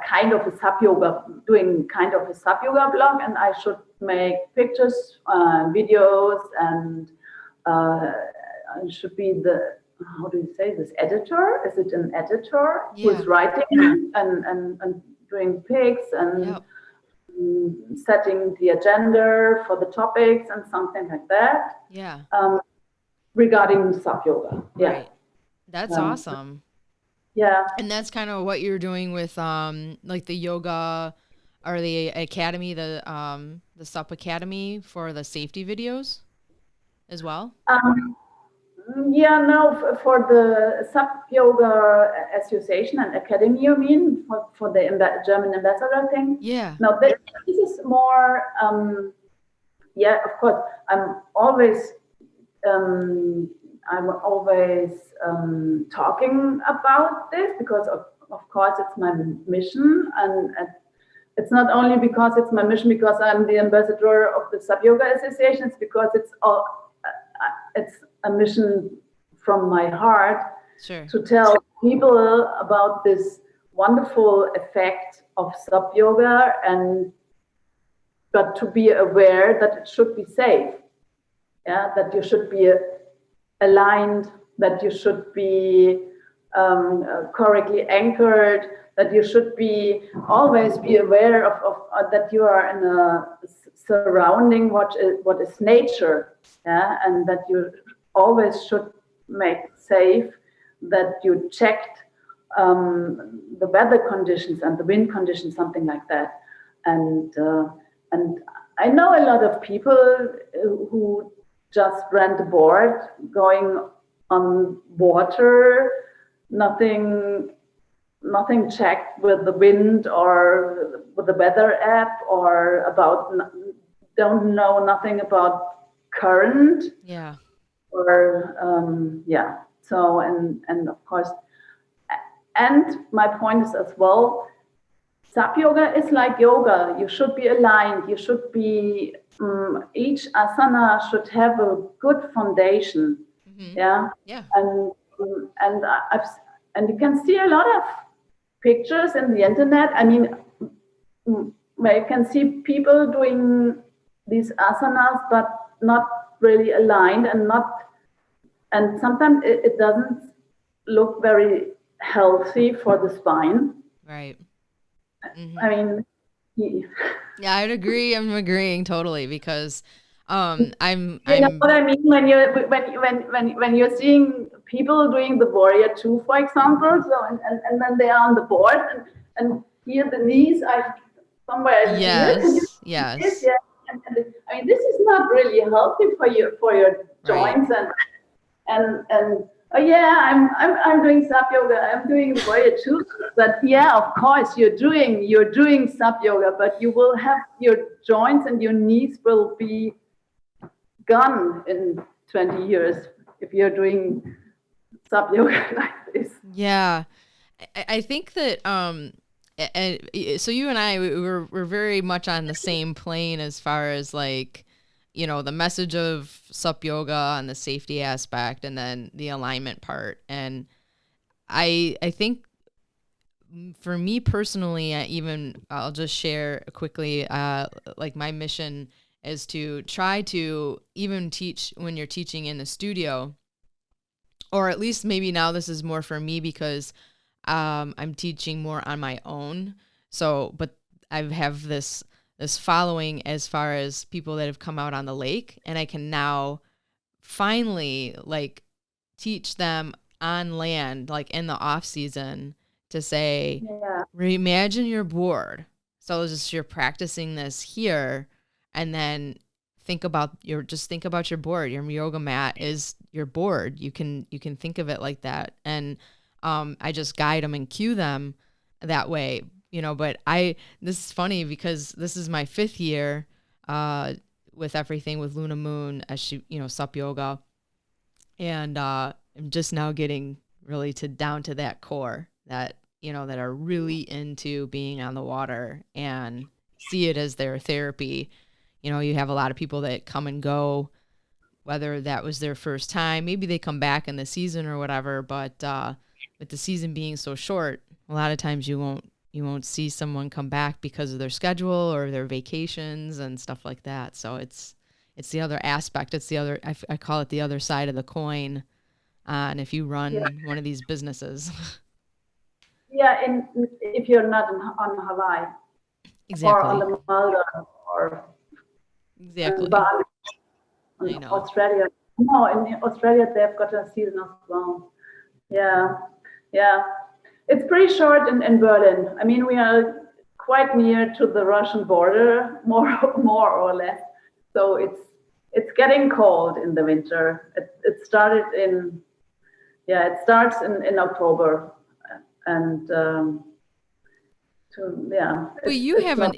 kind of a SUPyoga, doing kind of a SUPyoga blog, and I should make pictures, videos, and I should be the, how do you say this, editor? Is it an editor who's writing and doing pics and setting the agenda for the topics and something like that? Yeah. Regarding SUPyoga. Yeah. Right. That's awesome. Yeah. And that's kind of what you're doing with like the yoga or the academy, the SUP Academy for the safety videos as well? For the SUPyoga Association and Academy, you mean, for the German ambassador thing? Yeah. No, this is more, of course, I'm always talking about this because of course it's my mission, and it's not only because it's my mission because I'm the ambassador of the SUPyoga Association, it's because it's a mission from my heart. Sure. To tell people about this wonderful effect of SUPyoga, but to be aware that it should be safe. Yeah, that you should be aligned, that you should be correctly anchored, that you should always be aware of that you are in a surrounding what is nature, and that you always should make safe, that you checked the weather conditions and the wind conditions, something like that, and I know a lot of people who just rent a board going on water, nothing checked with the wind or with the weather app, or don't know nothing about current. Yeah. Or so and of course, and my point is as well, SUPyoga is like yoga. You should be aligned. You should be each asana should have a good foundation. Yeah. And you can see a lot of pictures in the internet. I mean, you can see people doing these asanas, but not really aligned, and sometimes it doesn't look very healthy for the spine. Right. I mean, yeah, I'd agree. I'm agreeing totally, because You know what I mean when you're seeing people doing the warrior two, for example. So and then they are on the board and here the knees are somewhere here. Can you Yes, see this? yes, Yeah. I mean, this is not really healthy for your right. joints and oh yeah, I'm doing SUP yoga. I'm doing warrior two. But yeah, of course you're doing SUP yoga, but you will have your joints and your knees will be gone in 20 years if you're doing SUP yoga like this. Yeah. I think that so you and I we're very much on the same plane as far as like, you know, the message of SUP yoga and the safety aspect and then the alignment part. And I think for me personally, I'll just share quickly, like my mission is to try to even teach when you're teaching in the studio, or at least maybe now this is more for me because I'm teaching more on my own. So, but I have this following as far as people that have come out on the lake, and I can now finally like teach them on land, like in the off season, to say, Yeah. reimagine your board. So it's just you're practicing this here, and then think about your board. Your yoga mat is your board. You can think of it like that, and I just guide them and cue them that way, you know. But this is funny because this is my 5th year with everything with Luna Moon as she, you know, SUP yoga, and I'm just now getting really down to that core that, you know, that are really into being on the water and see it as their therapy. You know, you have a lot of people that come and go, whether that was their first time, maybe they come back in the season or whatever, but with the season being so short, a lot of times you won't see someone come back because of their schedule or their vacations and stuff like that. So it's the other aspect. It's the other, I call it the other side of the coin. And if you run one of these businesses. Yeah, if you're not on Hawaii or on Exactly. the Maldives or Exactly. Bali, I in know. Australia. No, in Australia they've got a season as well. Yeah, yeah. It's pretty short in Berlin. I mean, we are quite near to the Russian border, more or less. So it's getting cold in the winter. It started it starts in October, and But it's not.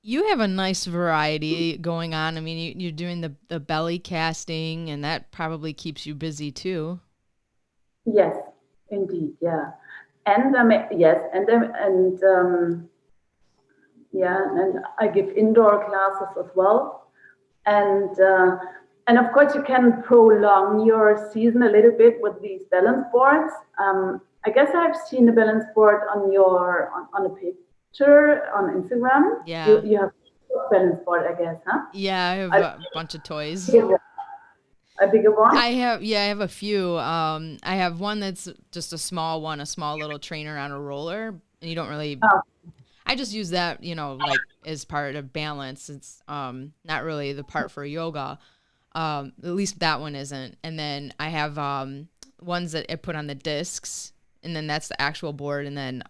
you have a nice variety going on. I mean, you're doing the belly casting, and that probably keeps you busy too. Yes, indeed, yeah, and yes, and I give indoor classes as well, and of course you can prolong your season a little bit with these balance boards. I guess I've seen a balance board on a picture on Instagram. Yeah. You have a balance board, I guess, huh? Yeah, I have A a bunch of toys. bigger one. A bigger one? I have a few. I have one that's just a small one, a small little trainer on a roller, and you don't really. Oh, I just use that, you know, like as part of balance. It's not really the part for yoga. At least that one isn't. And then I have ones that I put on the discs, and then that's the actual board. And then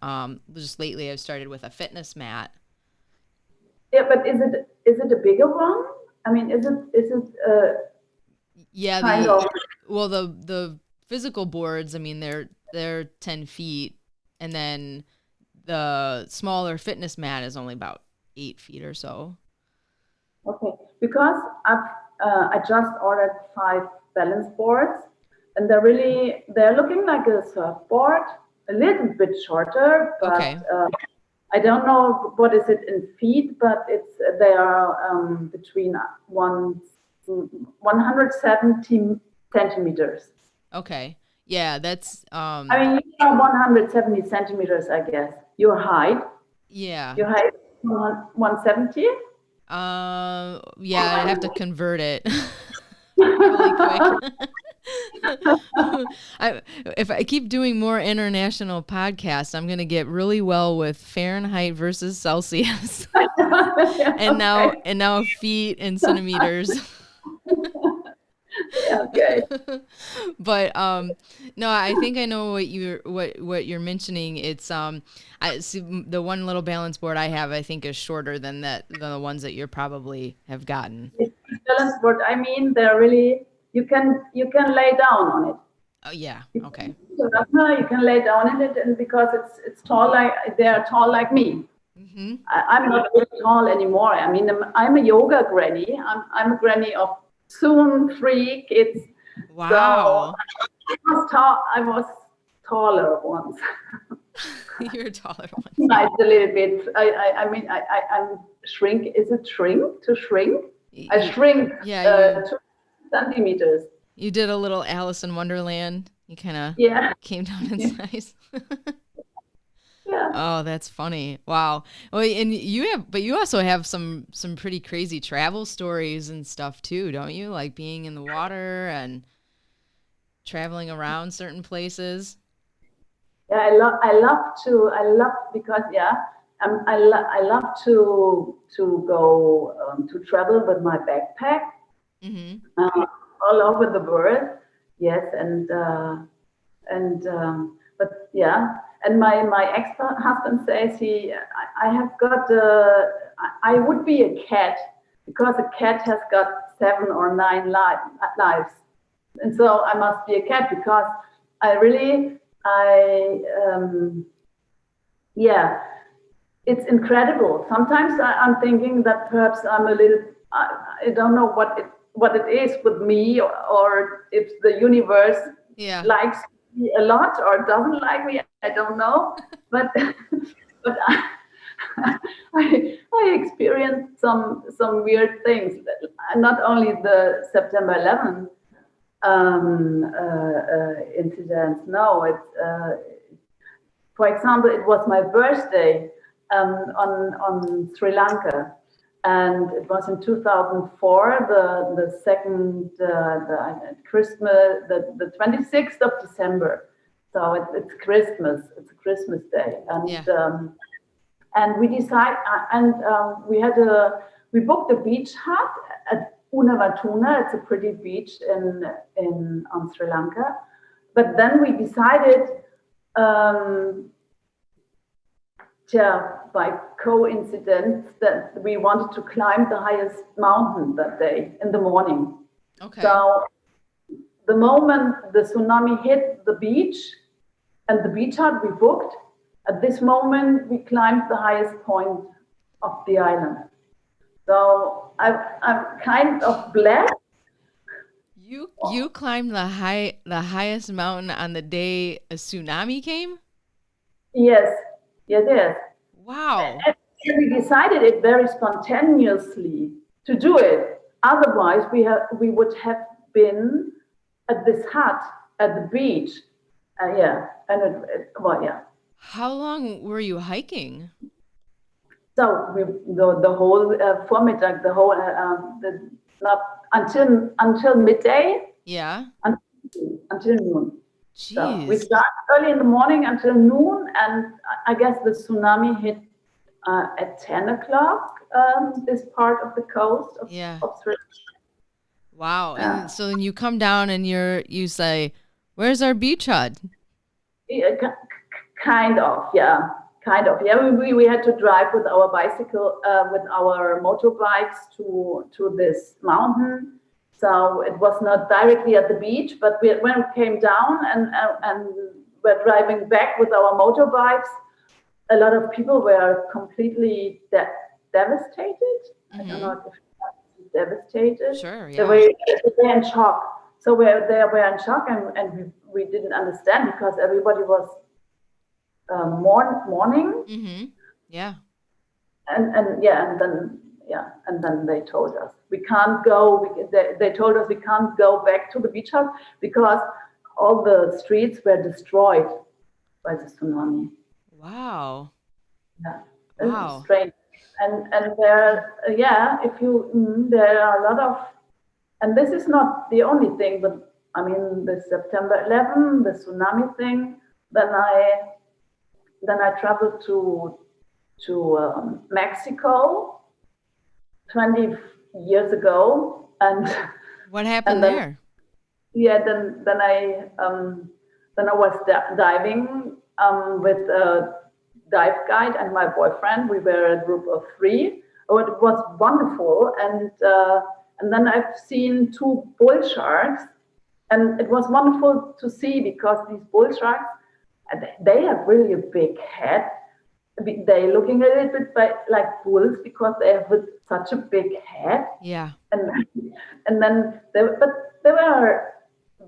just lately I've started with a fitness mat. yeah, but is it a bigger one? I mean, is it Yeah, kind of the physical boards, I mean, they're 10 feet, and then the smaller fitness mat is only about 8 feet or so. okay? Because I just ordered 5 balance boards, and they're looking like a surfboard, a little bit shorter, but Okay. I don't know what is it in feet, but they are between 170 centimeters. Okay. Yeah, that's I mean, you are 170 centimeters, I guess. yeah. Your height, 170. Yeah, I have to convert it really quick. If I keep doing more international podcasts, I'm going to get really well with Fahrenheit versus Celsius. Okay. And now feet and centimeters. Okay. But no, I think I know what you're mentioning. It's I see the one little balance board I have, I think, is shorter than the ones that you probably have gotten. It's balance board. I mean, they're really, you can lay down on it. Oh yeah, okay. You can lay down in it, and because it's tall, like they're tall like me. Mm-hmm. I'm not really tall anymore. I mean, I'm a yoga granny. I'm a granny of soon 3 kids. So Wow. I was taller once. You're taller one. Nice a little bit. I mean, I'm shrink. Is it shrink to shrink? I shrink Yeah, 2 centimeters. you did a little Alice in Wonderland. You kind of Yeah. came down in size. Yeah. Oh, that's funny. Wow. Oh, and you also have some pretty crazy travel stories and stuff too, don't you? Like being in the water and traveling around certain places. Yeah, I love because I love to go to travel with my backpack Mm-hmm. all over the world. Yes, but yeah, and my ex-husband says I have got I would be a cat because a cat has got 7 or 9 lives, and so I must be a cat because I really yeah, it's incredible. Sometimes I'm thinking that perhaps I'm a little, I don't know what it is with me, or if the universe likes me a lot or doesn't like me. I don't know, but but I experienced some weird things. Not only the September 11th incidents. No, for example, it was my birthday on Sri Lanka, and it was in 2004, the second the Christmas, the 26th of December. So it's Christmas. It's a Christmas day, and we decided, and we booked a beach hut at Unavatuna. It's a pretty beach on Sri Lanka. But then we decided, by coincidence, that we wanted to climb the highest mountain that day in the morning. Okay. So the moment the tsunami hit the beach and the beach hut we booked, at this moment we climbed the highest point of the island. So I'm kind of blessed. You climbed the highest mountain on the day a tsunami came? Yes, yes. Wow. And we decided it very spontaneously to do it. Otherwise, we would have been at this hut at the beach. How long were you hiking? So the whole Vormittag, the whole not until midday. Yeah. Until noon. Jeez. So we start early in the morning until noon, and I guess the tsunami hit at 10 o'clock. This part of the coast of Sri Lanka. Wow. And so then you come down and you say, "Where's our beach hut?" Kind of, yeah. We had to drive with our bicycle, with our motorbikes to this mountain. So it was not directly at the beach, but when we came down and were driving back with our motorbikes, a lot of people were completely devastated. Mm-hmm. I don't know if devastated. Sure, yeah. They were in shock. So they were in shock, and we didn't understand because everybody was mourning. Mm-hmm. Yeah. And then they told us we can't go. They told us we can't go back to the beach hut because all the streets were destroyed by the tsunami. Wow. Yeah. Wow. Strange. And there, there are a lot of, and this is not the only thing, but I mean the September 11, the tsunami thing. Then I traveled to Mexico 20 years ago, and what happened there? yeah, then I was diving with a dive guide and my boyfriend. We were a group of three. Oh, it was wonderful, and then I've seen two bull sharks, and it was wonderful to see because these bull sharks, they have really a big head. They looking a little bit like bulls because they have such a big head. Yeah. And then they were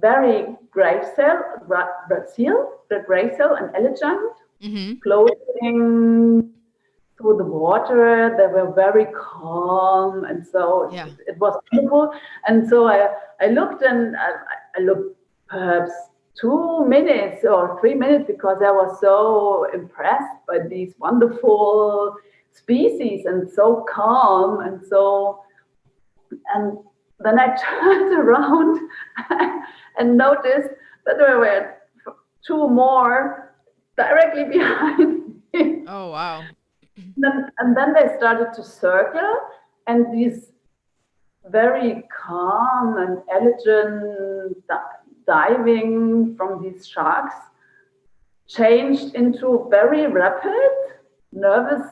very graceful, and elegant, floating through the water. They were very calm, and so Yeah. it was beautiful. And so I looked, and I looked perhaps 2 minutes or 3 minutes because I was so impressed by these wonderful species and so calm and so. And then I turned around and noticed that there were two more directly behind me. Oh, wow. And then they started to circle, and these very calm and elegant diving from these sharks changed into very rapid, nervous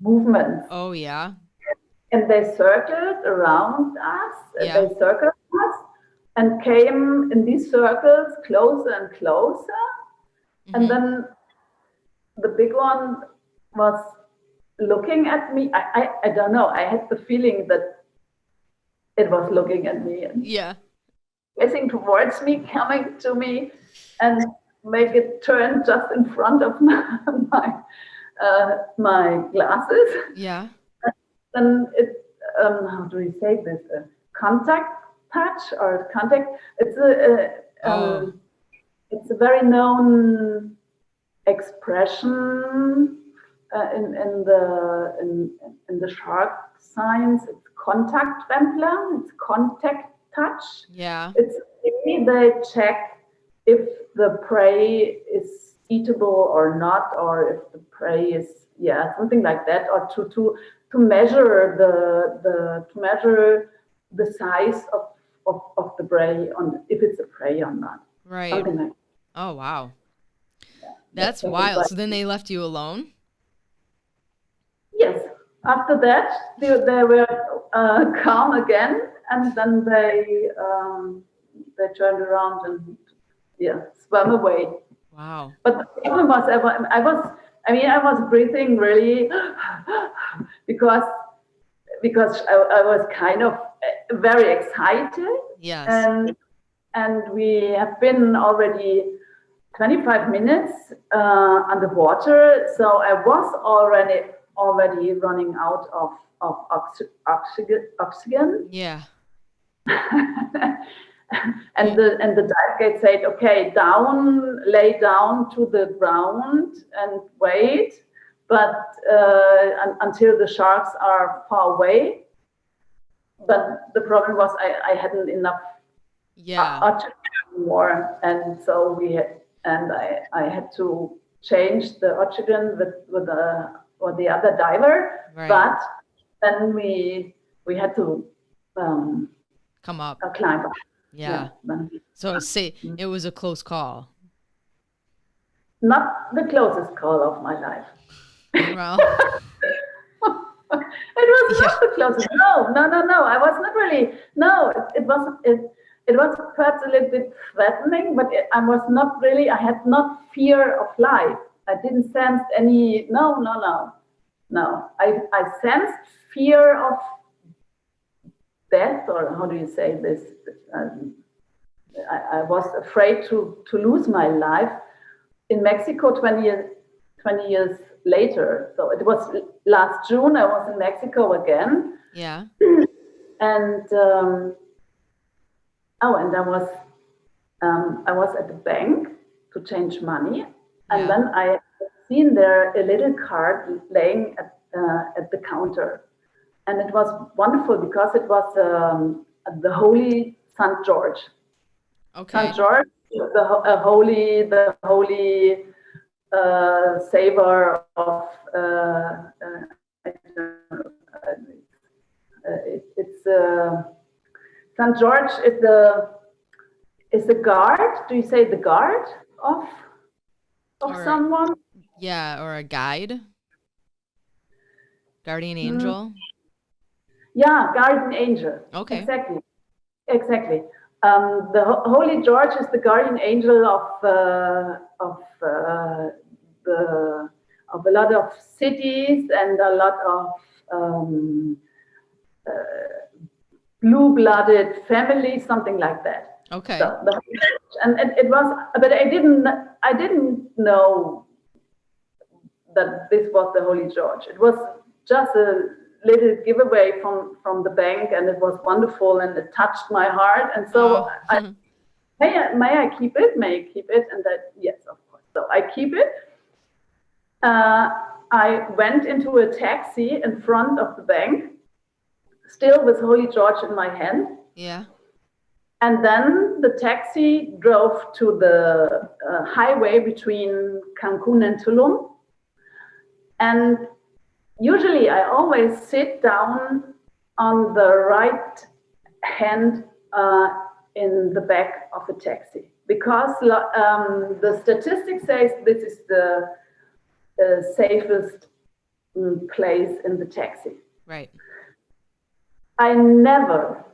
movements. Oh, yeah. And they circled around us, Yeah. they circled us, and came in these circles closer and closer. And then the big one was looking at me. I don't know, I had the feeling that it was looking at me and facing towards me, coming to me, and make it turn just in front of my glasses. Yeah. Then it, how do we say this? Contact touch or contact. It's a very known expression in the shark science. It's Kontaktwempler. It's contact touch. Yeah. It's they check if the prey is eatable or not, or if the prey is something like that, or to measure the size of the prey, on if it's a prey or not. Right. Something like that. Oh, wow. That's wild. So then they left you alone? Yes. After that, they were calm again, and then they turned around and swam away. Wow. But the problem was I was breathing really because I was kind of very excited. Yes. And we have been already 25 minutes underwater, so I was already running out of oxygen. Yeah. And the dive guide said, okay, lay down to the ground and wait, but until the sharks are far away. But the problem was I hadn't enough oxygen anymore, and so I had to change the oxygen with the other diver. Right. But then we had to come up, climb up. Yeah. So say it was a close call. Not the closest call of my life. Well, it was not the closest. No. I was not really. No, it was perhaps a little bit threatening, but I was not really. I had not fear of life. I didn't sense any. No. I sensed fear of death, or how do you say this? I was afraid to lose my life in Mexico 20 years later. So it was last June, I was in Mexico again. Yeah. And I was at the bank to change money. And then I seen there a little card laying at the counter. And it was wonderful because it was the Holy St. George. Okay. St. George, the holy savior of it's St. George is is the guard. Do you say the guard of Or someone? yeah, or a guide, guardian Mm, angel. yeah, guardian angel. Okay. Exactly. Exactly. The Holy George is the guardian angel the of a lot of cities and a lot of um, blue-blooded families, something like that. Okay. So and it was, but I didn't know that this was the Holy George. It was just a little giveaway from the bank, and it was wonderful, and it touched my heart. And so Oh. I may I keep it? May I keep it? And that, yes, of course. So I keep it. I went into a taxi in front of the bank, still with Holy George in my hand. Yeah. And then the taxi drove to the highway between Cancun and Tulum. And usually I always sit down on the right hand in the back of a taxi, because the statistics says this is the safest place in the taxi. Right. I never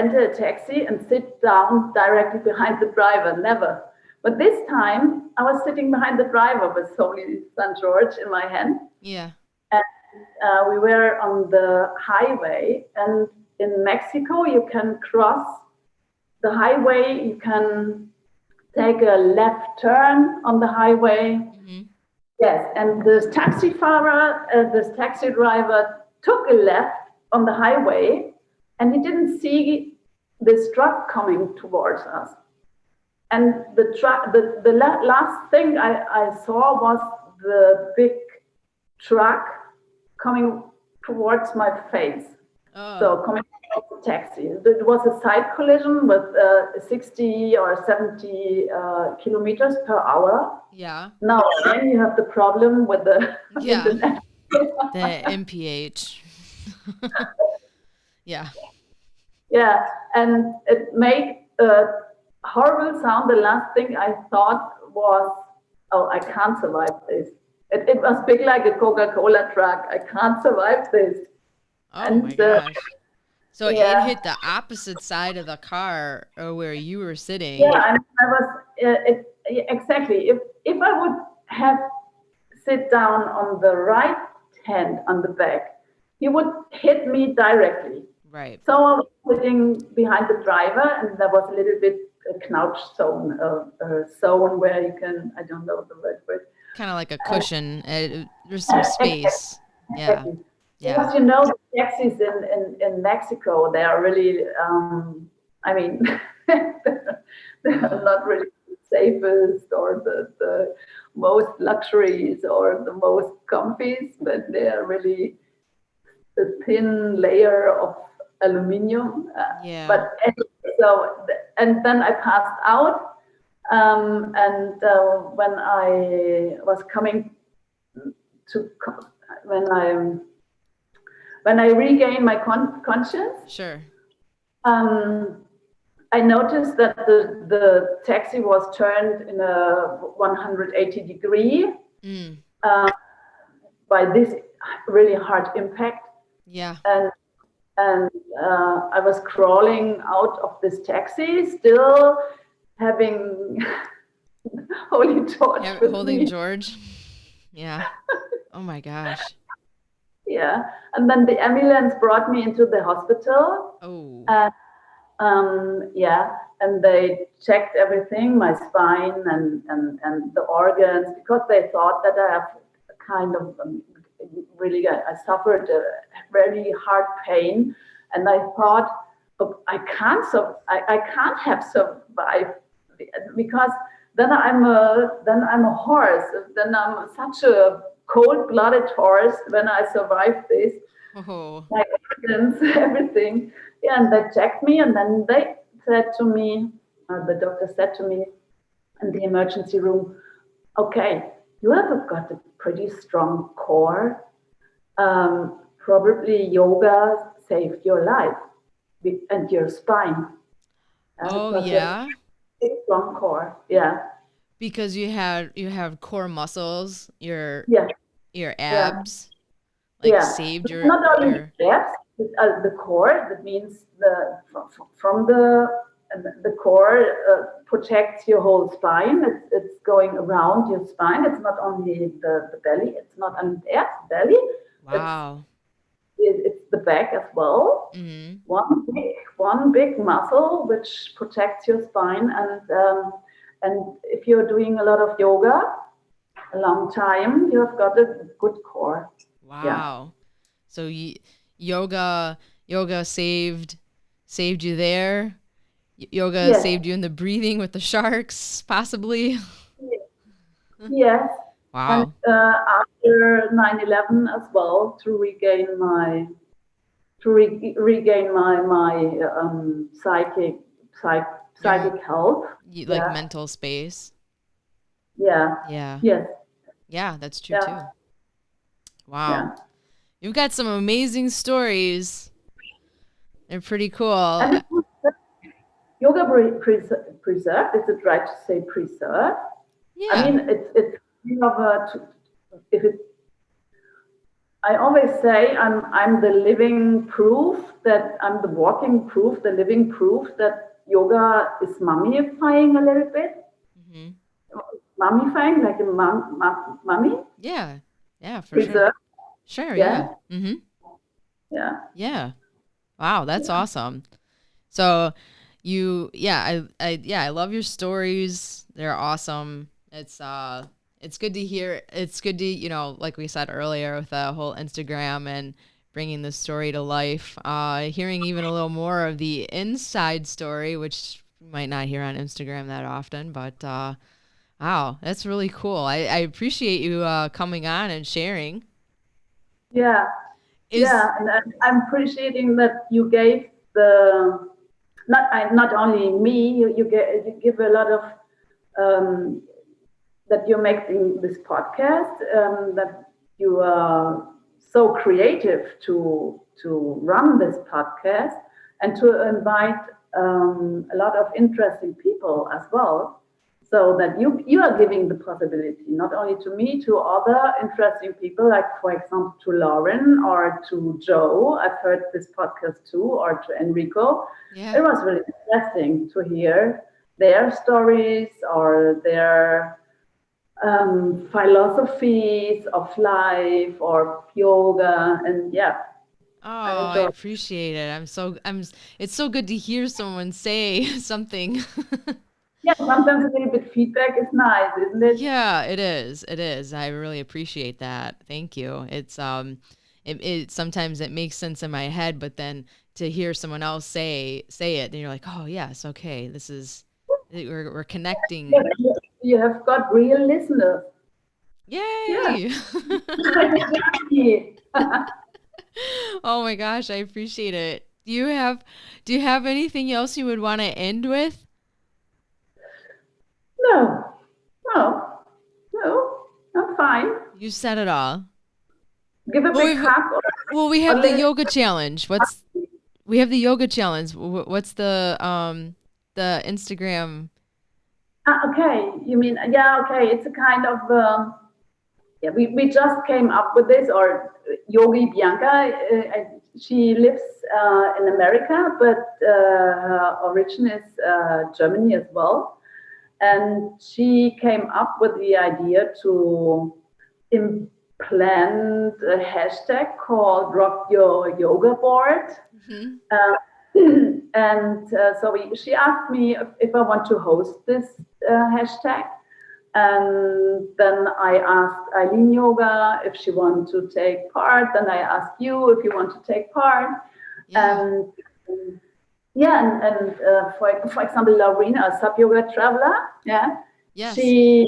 enter a taxi and sit down directly behind the driver, never. But this time I was sitting behind the driver with Holy St. George in my hand. Yeah. And we were on the highway, and in Mexico you can cross the highway, you can take a left turn on the highway. Mm-hmm. Yes, and this taxi driver took a left on the highway, and he didn't see this truck coming towards us. And the last thing I saw was the big truck coming towards my face. Oh. So coming towards the taxi. It was a side collision with 60 or 70 kilometers per hour. Yeah. Now then you have the problem with the Yeah. internet. The MPH. Yeah. Yeah, and it made a horrible sound. The last thing I thought was, oh, I can't survive this. It was big like a Coca-Cola truck. I can't survive this. Oh And my gosh. So yeah. it hit the opposite side of the car or where you were sitting. Yeah, and I was exactly. If I would have sit down on the right hand on the back, he would hit me directly. Right. So I was sitting behind the driver, and there was a little bit a knautsch zone, a zone where you can, I don't know the word for it. Kind of like a cushion. There's some space. Yeah. Exactly. Yeah. Because you know, the taxis in Mexico, they are really, I mean, they're not really the safest or the most luxuries or the most comfies, but they are really a thin layer of aluminium. Yeah. But anyway, so, and then I passed out, and when I was coming to, when I regained my conscience, Sure. I noticed that the taxi was turned in a 180 degree by this really hard impact. Yeah. And I was crawling out of this taxi, still having Holy George with Holding me. George. Yeah. Oh my gosh. Yeah, and then the ambulance brought me into the hospital. Oh. Yeah, and they checked everything, my spine and the organs, because they thought that I have a kind of really, I suffered a very hard pain, and I thought, oh, I can't have survived, because then I'm a horse, then I'm such a cold-blooded horse when I survive this. Oh. My organs, everything. Yeah, and they checked me, and then they said to me, the doctor said to me in the emergency room, okay, you have got a pretty strong core. Probably yoga saved your life and your spine. Oh, yeah. big strong core. Yeah. Because you have core muscles, your Yeah. Yeah. abs like Yeah. saved Not only your depth, the core. That means from the core protects your whole spine. It's going around your spine. It's not only the belly. It's not only the belly. It's wow. it's the back as well. Mm-hmm. One big muscle which protects your spine, and if you're doing a lot of yoga a long time, you've got a good core. Yeah. Wow. So yoga yoga saved you there. Yoga Yes. saved you in the breathing with the sharks, possibly. Yes. And Wow. after 9/11 as well, regain my psych, Your psychic health. like Yeah. mental space. Yeah. Yeah. Yes. Yeah, that's true Yeah. too. Wow. Yeah. You've got some amazing stories. They're pretty cool. And it was yoga preserved. Is it right to say preserved? I Yeah. mean, it's kind of if it. I always say I'm the living proof that I'm the walking proof, the living proof that yoga is mummifying a little bit, Hmm. mummifying like a mummy, Yeah. Yeah, for sure. preserve. Sure, yeah. Yeah, Hmm. yeah, Yeah. Wow, that's yeah. awesome. So I love your stories. They're awesome. It's good to hear. It's good to, like we said earlier with the whole Instagram and bringing the story to life. Hearing even a little more of the inside story, which you might not hear on Instagram that often, but wow, that's really cool. I appreciate you coming on and sharing. Yeah, Is yeah, and I'm appreciating that you gave the not only me, you give a lot of um, that you're making this podcast, that you are so creative to run this podcast and to invite a lot of interesting people as well, so that you are giving the possibility not only to me, to other interesting people, like for example to Lauren or to Joe. I've heard this podcast too, or to Enrico. It yeah. was really interesting to hear their stories or their philosophies of life or yoga, and yeah, Oh, I I enjoy. appreciate it. It's so good to hear someone say something. Yeah, sometimes a little bit feedback is nice, isn't it? Yeah, it is. It is. I really appreciate that. Thank you. It sometimes it makes sense in my head, but then to hear someone else say it, then you're like, "Oh, yes, okay. This is we're Yeah, connecting." you have got real listeners. Yeah. Yay! Exactly. Oh my gosh, I appreciate it. Do you have anything else you would want to end with? No, no, no, I'm fine. You said it all. Give a Well, big we've hug we or have the little. yoga challenge. We have the yoga challenge. What's the Instagram? Okay, you mean, yeah, okay, it's a kind of yeah, we just came up with this, or yogi.bianca. She lives in America, but her origin is Germany as well. And she came up with the idea to implant a hashtag called Rock Your Yoga Board. Hmm. Uh, and she asked me if I want to host this hashtag. And then I asked Eileen Yoga if she wanted to take part. Then I asked you if you want to take part. Yeah. And yeah, and for example, Laurina, a SUPyoga traveler, yeah, Yes. she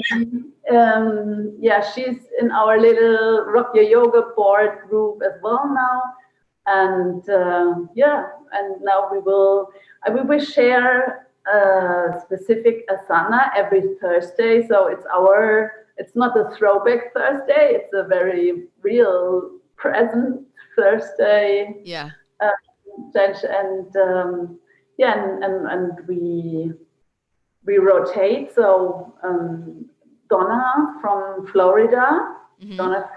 yeah, she's in our little Rock Your Yoga board group as well now. And yeah, and now we will share a specific asana every Thursday. So it's not a throwback Thursday, it's a very real present Thursday. Yeah. uh, and yeah, and we we rotate. So Donna from Florida, Donna,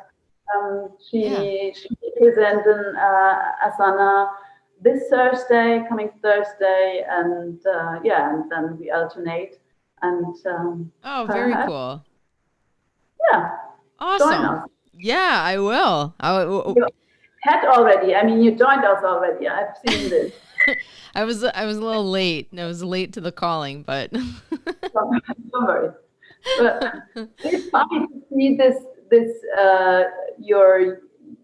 she presented asana this Thursday, coming Thursday, and and then we alternate. And very cool. Yeah. Awesome. Yeah, I will. You had already. I mean, you joined us already. I've seen this. I was a little late. I was late to the calling, but Don't worry. But it's funny to see this your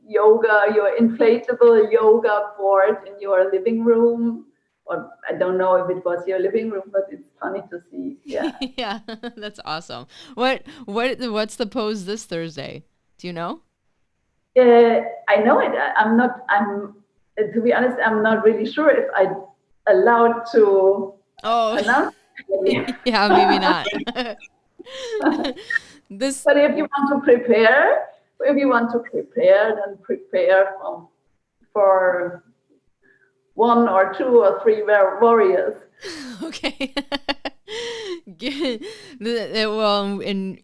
yoga, your inflatable yoga board in your living room. Or I don't know if it was your living room, but it's funny to see. Yeah. Yeah, that's awesome. What's the pose this Thursday? Do you know? I know it. To be honest, I'm not really sure if I'm allowed to announce. Yeah, maybe not. But if you want to prepare, then prepare for 1 or 2 or 3 warriors. Okay. Well, and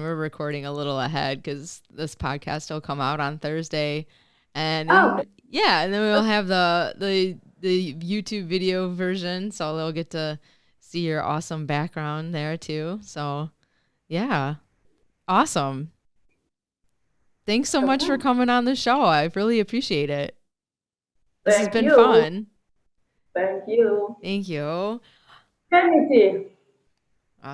we're recording a little ahead because this podcast will come out on Thursday, and then we'll have the YouTube video version, so they'll get to see your awesome background there too. So, yeah, awesome. Thanks so much for coming on the show. I really appreciate it. This has been fun. Thank you. Thank you. Misty.